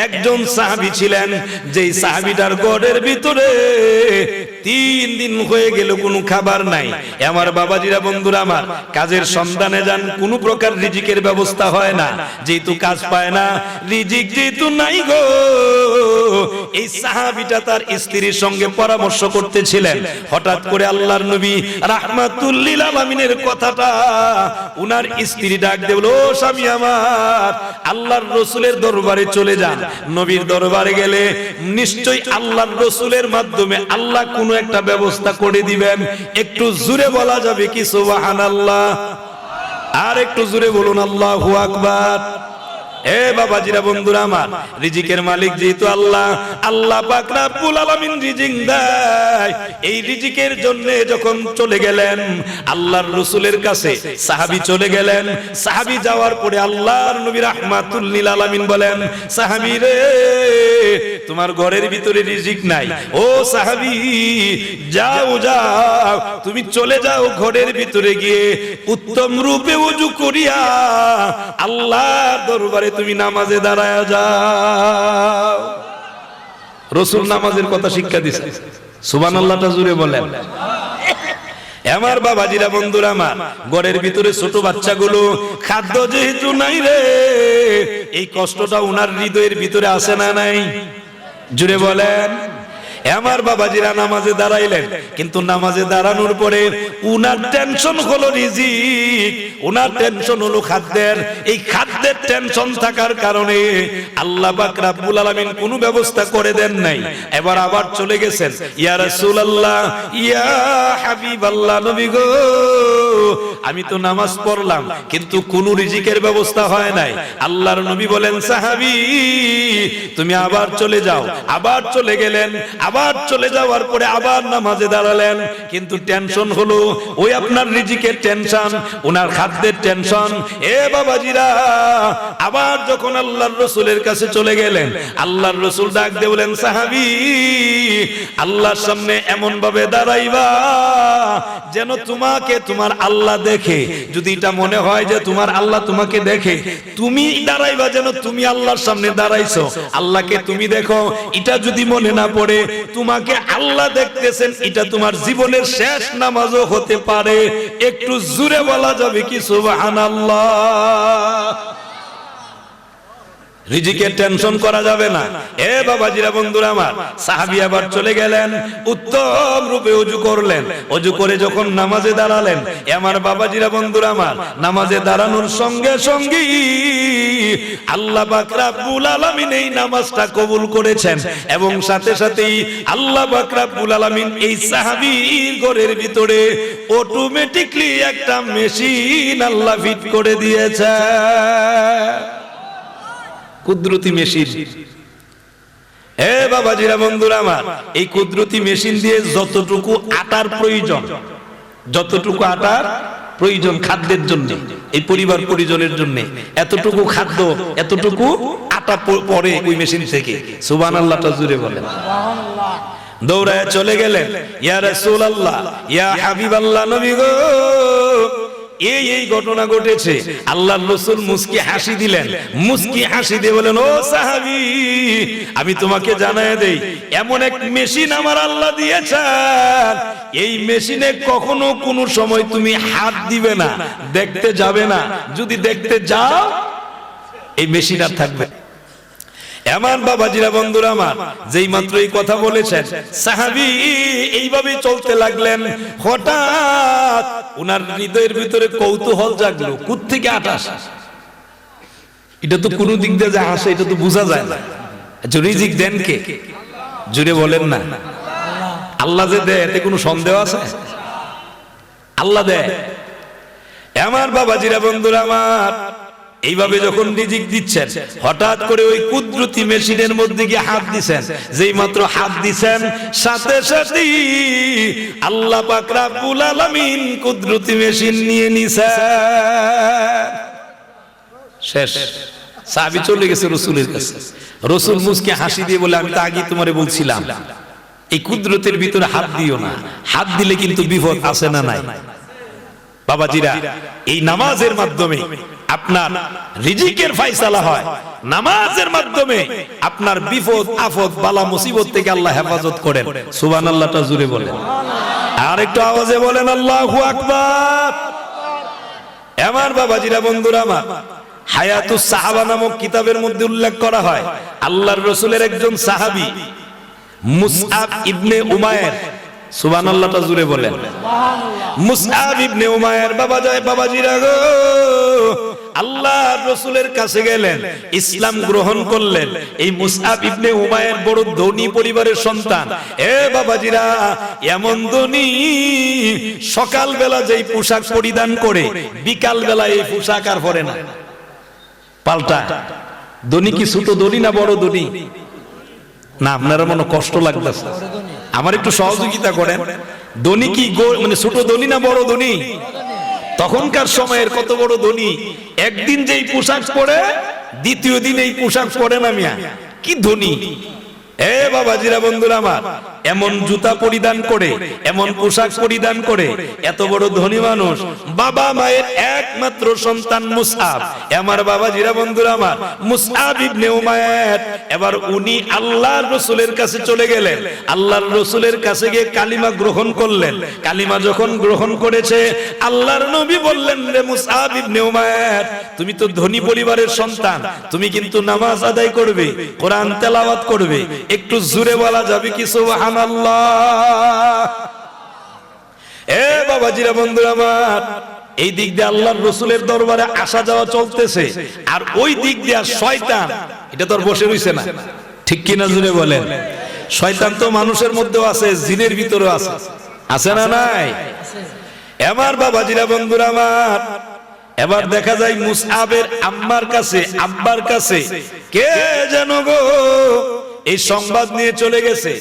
একজন সাহাবী ছিলেন, যেই সাহাবীটার ঘরের ভিতরে 3 দিন হয়ে গেল কোনো খাবার নাই। আমার বাবাজিরা, বন্ধুরা আমার, কাজের সন্ধানে যান, কোনো প্রকার রিজিকের ব্যবস্থা হয় না, যেহেতু কাজ পায় না, রিজিক যেহেতু নাই গো। এই সাহাবীটা তার স্ত্রীর সঙ্গে পরামর্শ করতেছিলেন। হঠাৎ করে আল্লাহর নবী রাহমাতুল লিল আলামিনের কথাটা উনার স্ত্রী ডাক দিয়ে বলল, ও স্বামী আমার, আল্লাহর রাসূলের দরবারে চলে যান। নবীর দরবারে গেলে নিশ্চয়ই আল্লাহর রাসূলের মাধ্যমে আল্লাহ কোনো একটা ব্যবস্থা করে দিবেন। একটু জোরে বলা যাবে কি সুবহানাল্লাহ? আর একটু জোরে বলুন আল্লাহু আকবার। এ বাবাজিরা, বন্ধুরা আমার, রিজিকের মালিক যেহেতু আল্লাহ, আল্লাহ পাক রব্বুল আলামিন রিজিক দেয়। এই রিজিকের জন্য যখন চলে গেলেন আল্লাহর রাসূলের কাছে, সাহাবী চলে গেলেন। সাহাবী যাওয়ার পরে আল্লাহর নবী রাহমাতুল লিল আলামিন বলেন, সাহাবী রে, তোমার ঘরের ভিতরে রিজিক নাই। ও সাহাবী, যাও যাও, তুমি চলে যাও ঘরের ভিতরে গিয়ে উত্তম রূপে ওযু করিয়া আল্লাহর দরবারে তুমি নামাজে দাঁড়ায়া যাও। রাসূল নামাজের কথা শিক্ষা দিয়েছে। সুবহানাল্লাহটা জোরে বলেন। আমার বাবাজিরা, বন্ধুরা আমার, ঘরের ভিতরে ছোট বাচ্চাগুলো খাদ্য যেহেতু নাই রে, এই কষ্টটা উনার হৃদয়ের ভিতরে আসে না নাই? জোরে বলেন। আমার বাবাজিরা নামাজে দাঁড়াইলেন, কিন্তু নামাজে দাঁড়ানোর পরে উনার টেনশন হলো রিজিক, উনার টেনশন হলো খাদ্যের। এই খাদ্যের টেনশন থাকার কারণে আল্লাহ পাক রব্বুল আলামিন কোনো ব্যবস্থা করে দেন নাই। এবার আবার চলে গেছেন, ইয়া রাসূলুল্লাহ, ইয়া হাবিবাল্লাহ, নবী গো, আমি তো নামাজ পড়লাম কিন্তু কোনো রিজিকের ব্যবস্থা হয় নাই। আল্লাহর নবী বলেন, সাহাবী তুমি আবার চলে যাও। আবার চলে গেলেন, আবার চলে যাওয়ার পরে আবার নামাজে দাঁড়ালেন, কিন্তু টেনশন হলো ওই আপনার রিজিকের টেনশন, ওনার খাদ্যের টেনশন। এ বাবাজিরা, আবার যখন আল্লাহর রাসূলের কাছে চলে গেলেন, আল্লাহর রাসূল ডাক দিয়ে বলেন, সাহাবী আল্লাহর সামনে এমন ভাবে দাঁড়াইবা যেন তোমাকে তোমার আল্লাহ দেখে। যদি এটা মনে হয় যে তোমার আল্লাহ তোমাকে দেখে, তুমি দাঁড়াইবা যেন তুমি আল্লাহর সামনে দাঁড়াইছো, আল্লাহকে তুমি দেখো। এটা যদি মনে না পড়ে তোমাকে আল্লাহ দেখতেছেন, এটা তোমার জীবনের শেষ নামাজও হতে পারে। একটু জোরে বলা যাবে কি সুবহানাল্লাহ? রিজিকের টেনশন করা যাবে না। এ বাবাজিরা, বন্ধুরা আমার, সাহাবী আবার চলে গেলেন, উত্তম রূপে ওযু করলেন। ওযু করে যখন নামাজে দাঁড়ালেন, আমার বাবাজিরা, বন্ধুরা আমার, নামাজে দাঁড়ানোর সঙ্গে সঙ্গে আল্লাহ পাক রব্বুল আলামিন এই নামাজটা কবুল করেছেন, এবং সাথে সাথেই আল্লাহ পাক রব্বুল আলামিন এই সাহাবীর ঘরের ভিতরে অটোমেটিকলি একটা মেশিন আল্লাহ ফিট করে দিয়েছে। কুদরতি মেশিন। এ বাবাজিরা, বন্ধুরা আমার, এই কুদরতি মেশিন দিয়ে যতটুকু আটার প্রয়োজন, যতটুকু আটার প্রয়োজন খাদ্যের জন্য, এই পরিবার পরিজনের জন্য, এতটুকু খাদ্য, এতটুকু আটা পড়ে ওই মেশিন থেকে। সুবহানাল্লাহটা জোরে বলেন। দৌড়ায় চলে গেলেন, ইয়া রাসূলুল্লাহ, ইয়া হাবিবাল্লাহ, নবী গো, এই ঘটনা ঘটেছে। আল্লাহর রাসূল মুস্কি হাসি দিলেন। মুস্কি হাসি দিয়ে বলেন, ও সাহাবী, আমি তোমাকে জানায় দেই, এমন এক মেশিন আমার আল্লাহ দিয়েছেন, এই মেশিনে কখনো কোনো সময় তুমি হাত দিবে না, দেখতে যাবে না। যদি দেখতে যাও, এই মেশিন আর থাকবে। আমার বাবাজিরা, বন্ধুরা আমার, যেই মাত্র এই কথা বলেছেন, সাহাবী এইভাবে চলতে লাগলেন। হঠাৎ উনার হৃদয়ের ভিতরে কৌতূহল জাগলো, কোত্থেকে আটা আসে? এটা তো কোন দিক দিয়ে যে আসে এটা তো বোঝা যায় না। রিজিক দেন কে? জুড়ে বলেন না। আল্লাহ যে দেয় এতে কোনো সন্দেহ আছে? আল্লাহ দেয়। আমার বাবাজিরা, বন্ধুরা আমার, এইভাবে যখন রিজিক দিচ্ছেন, হঠাৎ করে ওই কুদরতি মেশিনের মধ্যে গিয়ে হাত দিছেন। যেই মাত্র হাত দিছেন, সাথে সাথে আল্লাহ পাক রব্বুল আলামিন কুদরতি মেশিন নিয়ে নিছেন। শেষ। সাহাবী চলে গেছে রাসূলের কাছে। রাসূল মুস্কি হাসি দিয়ে বলে, আমি তো আগেই তোমারে বলছিলাম এই কুদরতের ভিতরে হাত দিও না, হাত দিলে কিন্তু বিপদ আছে না নাই? বাবাজিরা, এই নামাজের মাধ্যমে আপনার রিজিকের ফয়সালা হয়। নামাজের মাধ্যমে আপনার বিপদ আপদ বালা মুসিবত থেকে আল্লাহ হেফাজত করেন। সুবহানাল্লাহটা জোরে বলেন, আর একটু আওয়াজে বলেন আল্লাহু আকবার। আমার বাবাজিরা, বন্ধুরা আমার, হায়াতুস সাহাবা নামক কিতাবের মধ্যে উল্লেখ করা হয় আল্লাহর রাসূলের একজন সাহাবী মুসআব ইবনে উমায়ের, সুবহানাল্লাহটা জোরে বলেন, মুসআব ইবনে উমায়ের বাবাজিরা গো, আল্লাহর রাসূলের কাছে গেলেন, ইসলাম গ্রহণ করলেন। এই মুসআব ইবনে উমায়ের বড় ধনী পরিবারের সন্তান। এ বাবাজিরা, এমন ধনী, সকাল বেলা যেই পোশাক পরিধান করে বিকাল বেলা এই পোশাক আর পরে না, পাল্টা। ধনী কি ছোট ধনী না বড় ধনী? না, আপনারা মনে কষ্ট লাগতেছে, আমার একটু সহযোগিতা করেন। ধনী কি মানে ছোট ধনী না বড় ধনী? তখনকার সময়ের কত বড় ধনী, একদিন যেই পোশাক পরে দ্বিতীয় দিন এই পোশাক পরে না মিয়া, কি ধনী। এ বাবাজিরা, বন্ধুরা আমার, এমন জুতা পরিধান করে, এমন পোশাক পরিধান করে এত বড় ধনী মানুষ, বাবা মায়ের একমাত্র সন্তান মুসআব। আমার বাবাজিরা, বন্ধুরা আমার, মুসআব ইবনে উমায়ের এবার উনি আল্লাহর রাসূলের কাছে চলে গেলেন। আল্লাহর রাসূলের কাছে গিয়ে কালিমা গ্রহণ করলেন। কালিমা যখন গ্রহণ করেছে, আল্লাহর নবী বললেন, রে মুসআব ইবনে উমায়ের, তুমি তো ধনী পরিবারের সন্তান, তুমি কিন্তু নামাজ আদায় করবে, কোরআন তেলাওয়াত করবে, একটু জোরে বলা যাবে কি সুবহানাল্লাহ? এ বাবাজিরা, বন্ধুরা আমার, এই দিক দিয়ে আল্লাহর রাসূলের দরবারে আসা যাওয়া চলতেছে, আর ওই দিক দিয়ে শয়তান, এটা তো আর বসে রইছে না, ঠিক কিনা জোরে বলেন? শয়তান তো মানুষের মধ্যেও আছে, জিনের ভিতরেও আছে, আছে না নাই? আমার বাবাজিরা, বন্ধুরা আমার, এবার দেখা যায় মুসআবের আম্মার কাছে, আব্বার কাছে কে যেন গো এই সংবাদ নিয়ে চলে গেছে,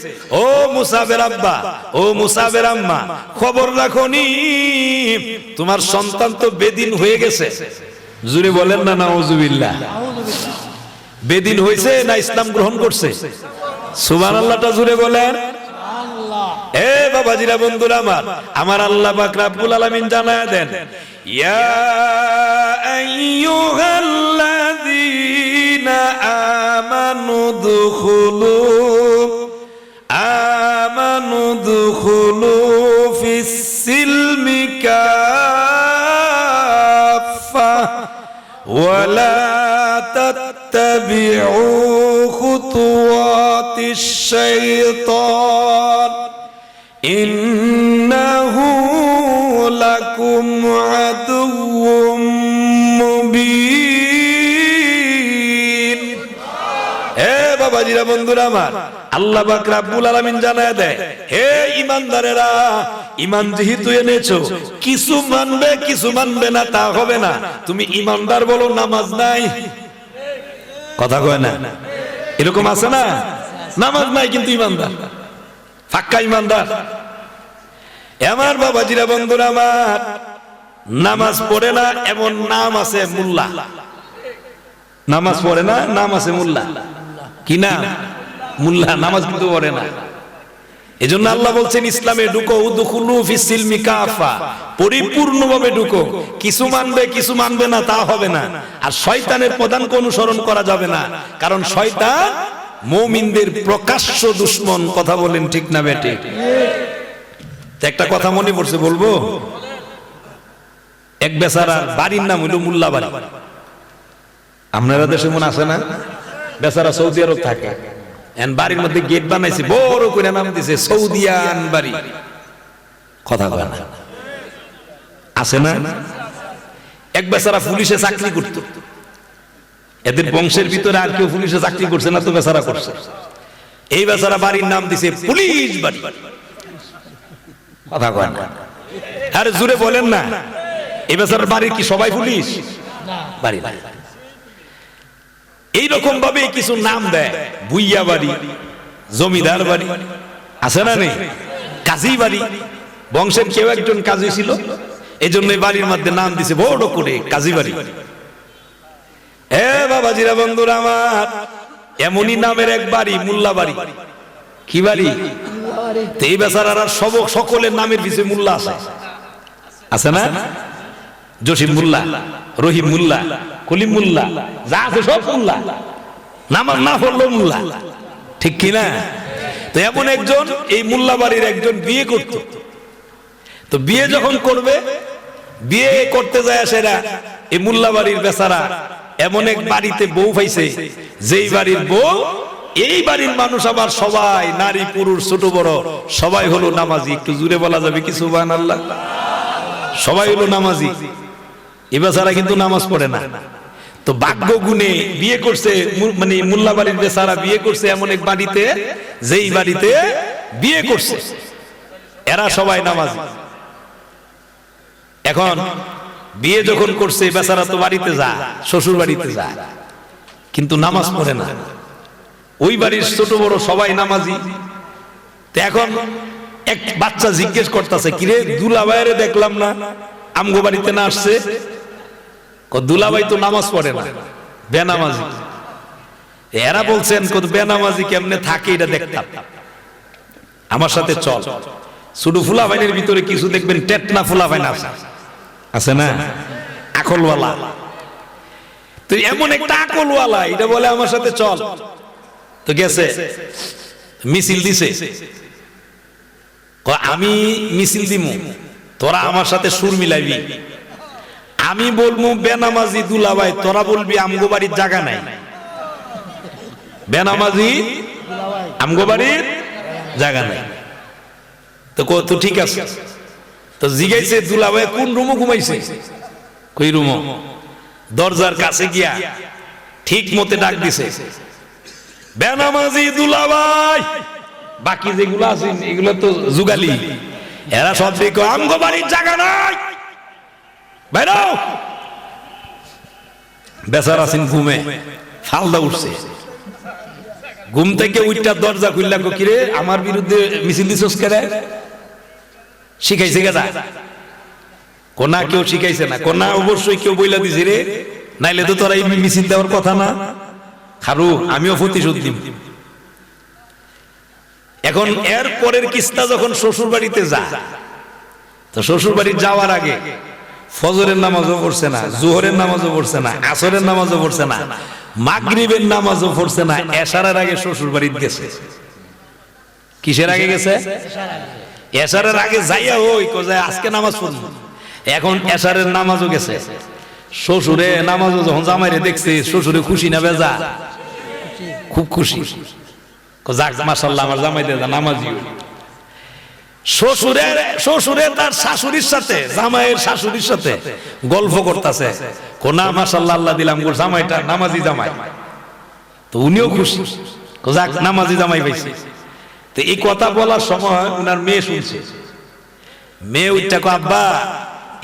ও মুসআবের আব্বা, ও মুসআবের আম্মা, খবর রাখোনি, তোমার সন্তান তো বেদিন হয়ে গেছে। জুরে বলেন না নাউজুবিল্লাহ। বেদিন হয়েছে না ইসলাম গ্রহণ করছে? সুবহানাল্লাহটা জুরে বলেন। এ বাবাজিরা, বন্ধুরা আমার, আমার আল্লাহ পাক রব্বুল আলামিন জানায় দেন, ইয়া আইয়ুহাল্লাযীনা আমানু দুখুলু ফিস সিলমি কাফা ওয়া লা তাত্তাবিউ খুতুওয়াতিশ শাইতান ইন্নাহু লাকুম আদুউম মুবিন। হে বাবাজিরা, বন্ধুরা আমার, আল্লাহ পাক রব্বুল আলামিন জানায় দেয়, হে ঈমানদারেরা, ঈমান যেহেতু এনেছো, কিছু মানবে কিছু মানবে না তা হবে না। তুমি ঈমানদার বলো, নামাজ নাই, কথা কয় না, এরকম আছে না? নামাজ নাই কিন্তু ঈমানদার, পাক্কা ঈমানদার। আমার বাবাজিরা, বন্ধুরা আমার, নামাজ পড়ে না এমন নাম আছে মুল্লা। নামাজ পড়ে না, নাম আছে মুল্লা। কি না? মুল্লা। নামাজ কিন্তু পড়ে না। এজন্য আল্লাহ বলছেন, ইসলামে ঢুকো, উদখুলু ফিস সিলমি কাফা, পরিপূর্ণভাবে ঢুকো। কিছু মানবে কিছু মানবে না তা হবে না। আর শয়তানের প্রধানকে অনুসরণ করা যাবে না, কারণ শয়তান মুমিনদের প্রকাশ্য দুশমন। কথা বলেন ঠিক না বেটে? একটা কথা মনে পড়ছে, বলবো। এক বেচারার বাড়ির নাম হইল মোল্লা বাড়ি। আপনারা দেশে মনে আছে না? বেচারা সৌদি আরব থাকে, বাড়ির মধ্যে গেট বানাইছে, বড় করে নাম দিছে সৌদিয়ান বাড়ি। কথা বলে না, আছে না? এক বেচারা পুলিশে চাকরি করত, এদের বংশের ভিতরে আর কেউ পুলিশে চাকরি করছে না, তো বেচারা করছে। এই বেচারা বাড়ির নাম দিছে পুলিশ বাড়ি। কথা কয় না, আরে জুড়ে বলেন না। এই বেচারার বাড়ির কি সবাই পুলিশ? বাড়ি বাড়ি এইরকম ভাবে কিছু নাম দেয়, বুইয়া বাড়ি, জমিদার বাড়ি, আছে না নেই? কাজী বাড়ি, বংশের কেউ একজন কাজী ছিল, এই জন্য বাড়ির মধ্যে নাম দিছে বড় করে কাজী বাড়ি। এ বাবাজিরা, বন্ধুরা আমার, এমনই নামের এক বাড়ি মোল্লা বাড়ি। কি বাড়ি? এই বেচারারা সকলের নামের পিছনে মোল্লা আছে, আছে না? জসিম মোল্লা, রহিম মোল্লা, কলিম মোল্লা, যা আছে সব মোল্লা, নামাজ না পড়লেও মোল্লা, ঠিক কিনা? তো এমন একজন এই মোল্লা বাড়ির একজন বিয়ে করত। তো বিয়ে যখন করবে, বিয়ে করতে যায় সেরা এই মোল্লা বাড়ির বেচারা এমন এক বাড়িতে বউ পাইছে, যেই বাড়ির বউ, এই বাড়ির মানুষ আবার সবাই, নারী পুরুষ ছোট বড় সবাই হলো নামাজি। একটু জুড়ে বলা যাবে কি সুবহানাল্লাহ? সবাই হলো নামাজি, এ বেচারা কিন্তু নামাজ পড়ে না। তো ভাগ্য গুণে বিয়ে করছে, মানে মোল্লা বাড়ির বেচারা বিয়ে করছে এমন এক বাড়িতে, যেই বাড়িতে বিয়ে করছে এরা সবাই নামাজি। এখন বিয়ে যখন করছে বেচারা তো বাড়িতে যায়, শ্বশুর বাড়িতে যায়, কিন্তু নামাজ পড়ে না। ওই বাড়ির ছোট বড় সবাই নামাজি। তো এখন এক বাচ্চা জিজ্ঞেস করতেছে, কিরে দুলাভাইরে দেখলাম না, আমগো বাড়িতে না আসছে? দুলাভাই তো নামাজ পড়ে না, বেনামাজি। এরা বলছেন বেনামাজি কেমনে থাকে এটা দেখতাম, আমার সাথে চল। শুধু ফুলাভাইনের ভিতরে কিছু দেখবেন টেটনা ফুলাভাইন আছে না, আকলওয়ালা। তো এমন একটা আকলওয়ালা, এটা বলে আমার সাথে চল। তো গেছে, মিছিল দিছে, আমি মিছিল দিমু, তোরা আমার সাথে সুর মিলাবি। আমি বলবো বেনামাজি দুলাভাই, তোরা বলবি আমগো বাড়ির জায়গা নাই। বেনামাজি আমগো বাড়ির জায়গা নাই। তো ঠিক আছে। তো জিগাইছে দুলাভাই কোন রুমও ঘুমাইছে? কই রুমো? দরজার কাছে গিয়া ঠিক মতে ডাক দিছে, বেনামাজি দুলাভাই। বাকি যেগুলো আছে এগুলো তো জুগালি, এরা সব দেখো আমগো বাড়ির জায়গা নাই, বেরাও। বেচারা আছেন ঘুমে, ফালদা উঠছে, ঘুম থেকে উইটা দরজা খুললা, কিরে আমার বিরুদ্ধে মিছিল দিছস কেরে? শিখাইছে কেডা? কোনা কেউ শিখাইছে না, কোনা অবশ্যই কেউ বইলা দিছে রে, নাইলে তো তোরা এই মিছিল দেওয়ার কথা না। খারু আমিও প্রতিশোধ দিব। এখন এর পরের কিস্তা যখন শ্বশুর বাড়িতে যায়, তো শ্বশুর বাড়ি যাওয়ার আগে ফজরের নামাজও পড়ছে না, জোহরের নামাজও পড়ছে না, আসরের নামাজও পড়ছে না, মাগরিবের নামাজও পড়ছে না, এশারের আগে শ্বশুর বাড়িতে গেছে। কিসের আগে গেছে? এশারের আগে যাইয়া ওই কোজায় আজকে নামাজ পড়ব। এখন এশারের নামাজও গেছে। শ্বশুরে নামাজও যখন জামাইরে দেখছে, শ্বশুরে খুশি না বেজা? খুব খুশি। যাক মাশাআল্লাহ, আমার জামাই দাদা নামাজি। শ্বশুরে তার শাশুড়ির সাথে, জামাইয়ের শাশুড়ির সাথে গল্প করতেছে, কোনা মাশাআল্লাহ আল্লাহ দিলাম গোর জামাইটা নামাজি জামাই। তো উনিও খুশি, যাক নামাজি জামাই পাইছে। তো এই কথা বলার সময় উনার মেয়ে শুনছে। মেয়ে উঠটা কো, আব্বা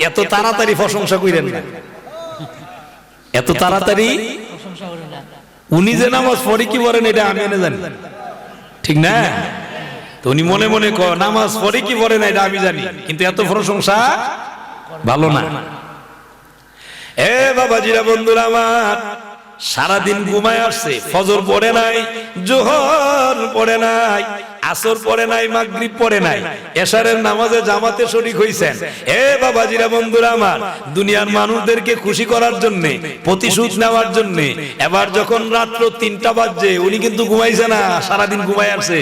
এত তাড়াতাড়ি প্রশংসা কইরেন না, এত তাড়াতাড়ি। উনি যে নামাজ পড়ে কি বলেন এটা আমি এনে জানি, ঠিক না? তো উনি মনে মনে নামাজ পড়ে কি পড়ে না এটা আমি জানি, কিন্তু এত প্রশংসা ভালো না। এ বাবাজিরা, বন্ধুরা আমার, সারাদিন ঘুমায় আসছে, ফজর পড়ে নাই, জোহর পড়ে নাই, আসর পড়ে নাই, মাগরিব পড়ে নাই, এশারের নামাজে জামাতে শরীক হইছেন। এ বাবাজিরা, বন্ধুরা আমার, দুনিয়ার মানুষদেরকে খুশি করার জন্য, প্রতিশোধ নেওয়ার জন্য, এবার যখন রাত্র 3টা বাজছে, উনি কিন্তু ঘুমাইছে না, সারাদিন ঘুমায় আসছে।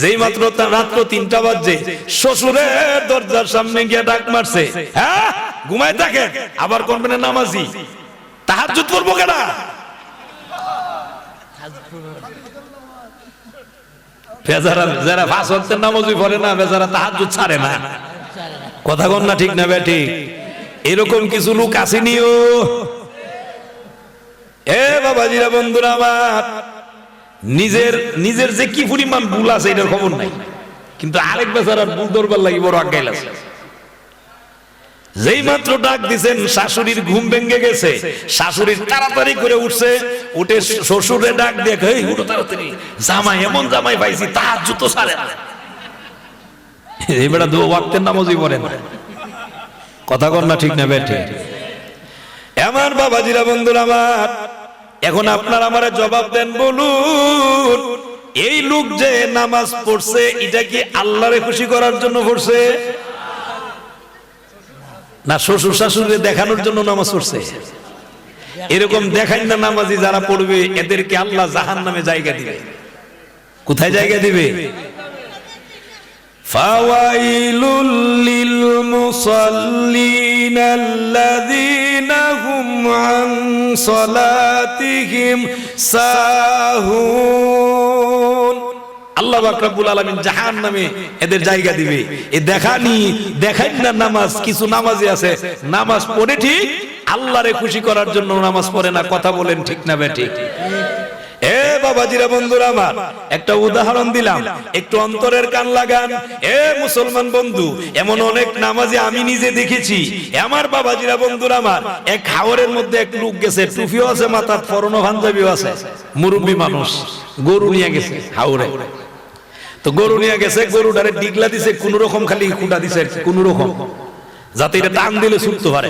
যেই মাত্র রাত্র 3টা বাজছে, শ্বশুরের দরজার সামনে গিয়ে ডাক মারছে, হ্যাঁ ঘুমায় থাকে, আবার কোনখানে নামাজি, তাহাজ্জুদ পড়বো কেনা? যারা 5 ওয়াক্তের নামাজই পড়ে না, বেচারা তাহাজ্জুদ ছাড়ে না। কথা কন না, ঠিক না বেটি? এরকম কিছু লোক আসেনিও। এ বাবাজিরা, বন্ধুরা আমার, নিজের যে কি পরিমাণ ভুল আছে এটার খবর নাই, কিন্তু আরেক বেচারার ভুল ধরবার লাগি বড় আজ্ঞাইল আছে। যেই মাত্র ডাক দিছেন, শাশুড়ির ঘুম ভেঙে গেছে, শাশুড়ি তাড়াতাড়ি করে উঠছে, উঠে শ্বশুরে ডাক দেখে, এই উঠো তাড়াতাড়ি, জামাই এমন জামাই পাইছি তাহাজ্জুদ তো ছাড়ে না। এই বেটা 2 ওয়াক্তের নামাজই পড়ে না। কথা কর না, ঠিক না বেটি? আমার বাবাজিরা, বন্ধুরা আমার, এখন আপনারা আমারে জবাব দেন, বলুন, এই লোক যে নামাজ পড়ছে এটা কি আল্লাহরে খুশি করার জন্য পড়ছে? না শ্বশুর শাশুড়ি দেখানোর জন্য নামাজ পড়ছে? এরকম দেখাই না নামাজি যারা পড়বে এদেরকে আল্লাহ জাহান্নামে জায়গা দিবে। কোথায় জায়গা দিবে? ফাওয়াইলুল লিল মুসাল্লিন আল্লাযীনা হুম আন সালাতিহিম সাহুন। আল্লাহ পাক রব্বুল আলামিন জাহান্নামে এদের জায়গা দিবে। এই দেখাই না নামাজ, কিছু নামাজি আছে নামাজ পড়ে ঠিক, আল্লাহরে খুশি করার জন্য নামাজ পড়ে না। কথা বলেন ঠিক না বেঠিক? এ বাবাজিরা বন্ধুরা আমার, একটা উদাহরণ দিলাম, একটু অন্তরের কান লাগান। এ মুসলমান বন্ধু, এমন অনেক নামাজি আমি নিজে দেখেছি। আমার বাবাজিরা বন্ধুরা আমার, এক হাওরের মধ্যে এক লোক গেছে, টুপিও আছে মাথার, পরনো পাঞ্জাবিও আছে, মুরব্বী মানুষ, গরু নিয়ে গেছে হাওরে। তো গরু নিয়ে গেছে, গরুটারে ডিগলা দিছে কোন রকম, খালি খুঁটা দিছে কোন রকম, যাতে এটা টান দিলে ছুটতে পারে।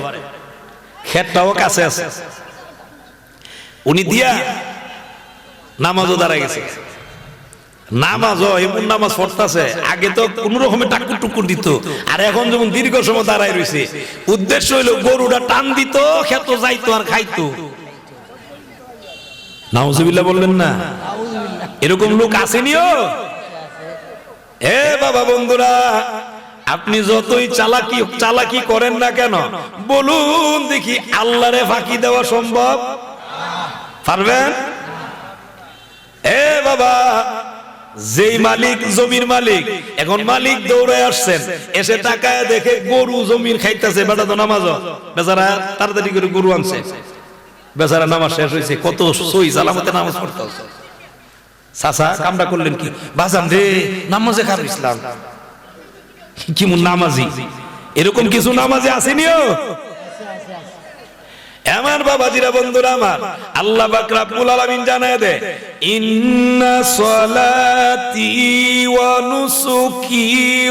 খেতটাও কাছে আছে। উনি দিয়া নামাজও দাঁড়ায় গেছে। নামাজও এমন নামাজ পড়তেছে, আগে তো কোন রকমে টাকুর টুকুর দিত, আর এখন যেমন দীর্ঘ সময় দাঁড়ায় রয়েছে। উদ্দেশ্য হইলো গরুটা টান দিত, খেত যাইতো আর খাইতো। নাউজুবিল্লাহ বললেন না? এরকম লোক আসেনিও? এ বাবা বন্ধুরা, আপনি যতই চালাকি করেন না কেন, বলুন দেখি আল্লাহরে ফাঁকি দেওয়া সম্ভব? পারবেন? এ বাবা, যেই মালিক, জমির মালিক, এখন মালিক দৌড়ায় আসছেন, এসে তাকায় দেখে গরু জমির খাইতেছে, বেটা তো নামাজ, বেচারা তাড়াতাড়ি করে গরু আনছে, বেচারা নামাজ শেষ হয়েছে, কত সই সালামতে নামাজ পড়তে হচ্ছে। চাচা কামটা করলেন কি? বাজান রে, নামাজে কার ইসলাম, কি নামাজি, এরকম কিছু নামাজি আসেনিও? আমার বাবাজিরা বন্ধুরা আমার, আল্লাহ পাক রব্বুল আলামিন জানায় দেয়, ইন্না সলাতি ওয়া নুসুকি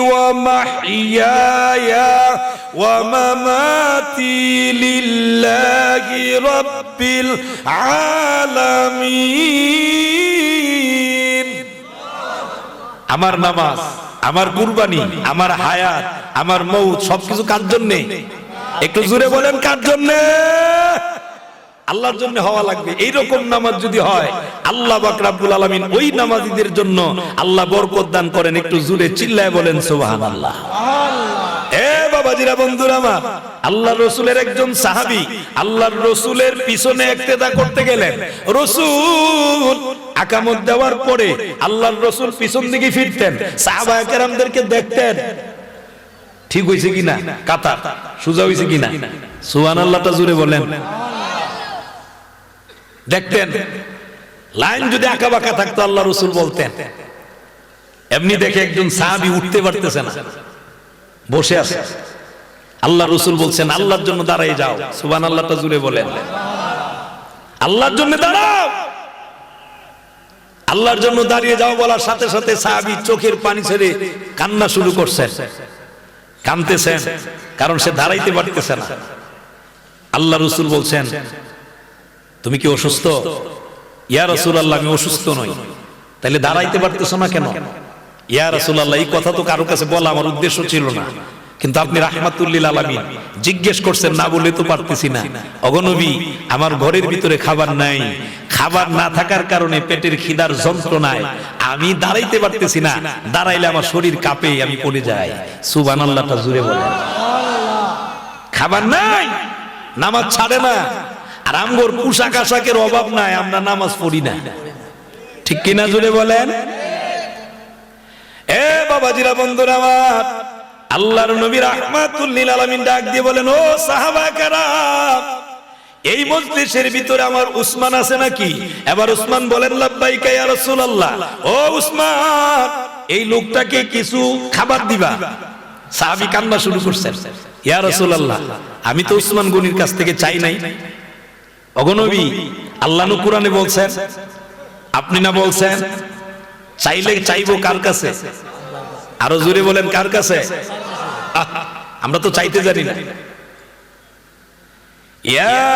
ওয়া মাহইয়ায়া ওয়া মামাতি লিল্লাহি রাব্বিল আলামিন। আমার নামাজ, আমার কুরবানি, আমার হায়াত, আমার মৌত সবকিছু কার জন্য? একটু জোরে বলেন, কার জন্য? আল্লাহর জন্য হওয়া লাগবে। এইরকম নামাজ যদি হয়, আল্লাহ পাক রব্বুল আলামিন ওই নামাজীদের জন্য আল্লাহ বরকত দান করেন। একটু জোরে চিল্লায় বলেন সুবহানাল্লাহ। এ বাবাজিরা বন্ধুরা আমার, আল্লাহর রাসূলের একজন সাহাবী আল্লাহর রাসূলের পিছনে ইক্তেদা করতে গেলেন। রাসূল আকামত দেওয়ার পরে আল্লাহর রাসূল পিছন দিকে ফিরতেন, সাহাবায়ে কেরামদেরকে দেখতেন ঠিক হইছে কিনা, কাতার সোজা হইছে কিনা, সুবহানাল্লাহটা জোরে বলেন। দেখতেন লাইন যদি আঁকা বাঁকা থাকতো, আল্লাহ রাসূল বলতেন। এমনি দেখে একজন সাহাবী উঠতে পারতেছে না, বসে আছে। আল্লাহ রাসূল বলছেন, আল্লাহর জন্য দাঁড়াই যাও। সুবহানাল্লাহটা জোরে বলেন। আল্লাহর জন্য দাঁড়াও, আল্লাহর জন্য দাঁড়িয়ে যাও বলার সাথে সাথে সাহাবী চোখের পানি ছেড়ে কান্না শুরু করছেন, কাঁদতেছেন, কারণ সে দাঁড়াইতে পারতেছে না। আল্লাহ রাসূল বলছেন, তুমি কি অসুস্থ? ইয়া রাসূলুল্লাহ, আমি অসুস্থ নই। তাহলে দাঁড়াইতে পারতেছ না কেন? ইয়া রাসূলুল্লাহ, এই কথা তো কারো কাছে বলা আমার উদ্দেশ্য ছিল না, কিন্তু আপনি রাহমাতুল লিল আলামিন, জিজ্ঞেস করছেন, না বলে তো পারতেছি না। ওগো নবী, আমার ঘরের ভিতরে খাবার নাই, খাবার না থাকার কারণে পেটের খিদার যন্ত্রণায় আমি দাঁড়াইতে পারতেছি না, দাঁড়াইলে আমার শরীর কাঁপে, আমি পড়ে যাই। সুবহানাল্লাহটা জোরে বলেন। খাবার নাই, নামাজ ছাড়ে না, আর আমগোর পোশাক আশাকের অভাব নাই, আমরা নামাজ পড়ি না, ঠিক কিনা জোরে বলেন। এ বাবাজিরা বন্ধুরা আমার, আল্লাহর নবী রাহমাতুল লিল আলামিন ডাক দিয়ে বলেন, ও সাহাবা কেরাম, এই মজলিসের ভিতরে আমার উসমান আছে নাকি? এবার উসমান বলেন, লাব্বাইকা ইয়া রাসূলুল্লাহ। ও উসমান, এই লোকটাকে কিছু খাবার দিবা। সাহাবী কান্না শুরু করছেন, ইয়া রাসূলুল্লাহ, আমি তো উসমান গনির কাছ থেকে চাই নাই। ওগো নবী, আল্লাহ কোরআনে বলছেন, আপনি না বলছেন চাইলে চাইবো কার কাছে? আরো জোরে বলেন, কার কাছে? আমরা তো চাইতে জানি না। ইয়া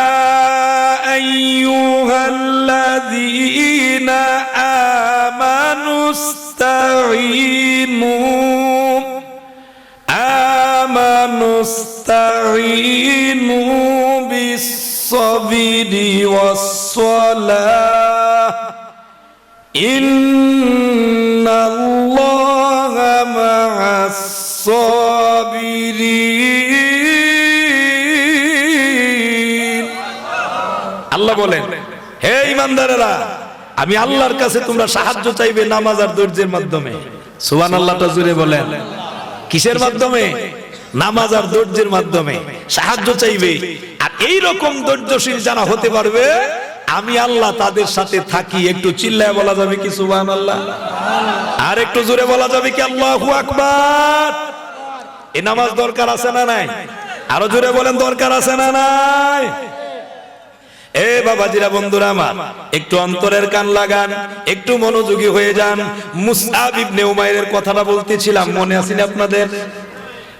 আইয়ুহাল্লাযীনা আমানুস্তাঈনু ইস্তাঈনু বিস-সাবরি ওয়াস-সালাহ ইন্নাল্লাহা মা'আস-সাবিরিন। আল্লাহ বলেন, হে ঈমানদারেরা, আমি আল্লাহর কাছে তোমরা সাহায্য চাইবে নামাজ আর ধৈর্যের মাধ্যমে। সুবহানাল্লাহটা জুড়ে বলেন। কিসের মাধ্যমে? নামাজ আর ধৈর্যের মাধ্যমে সাহায্য চাইবে। আর এই রকম ধৈর্যশীল যারা হতে পারবে, আমি আল্লাহ তাদের সাথে থাকি। একটু চিল্লায় বলা যাবে কি সুবহানাল্লাহ? আর একটু জোরে বলা যাবে কি আল্লাহু আকবার? এই নামাজ দরকার আছে না নাই? আরো জোরে বলেন, দরকার আছে না নাই? এ বাবাজিরা, বন্ধুরা আমার, একটু অন্তরের কান লাগান, একটু মনোযোগী হয়ে যান। মুসআব ইবনে উমাইরের কথাটা বলতেছিলাম, মনে আছে না আপনাদের?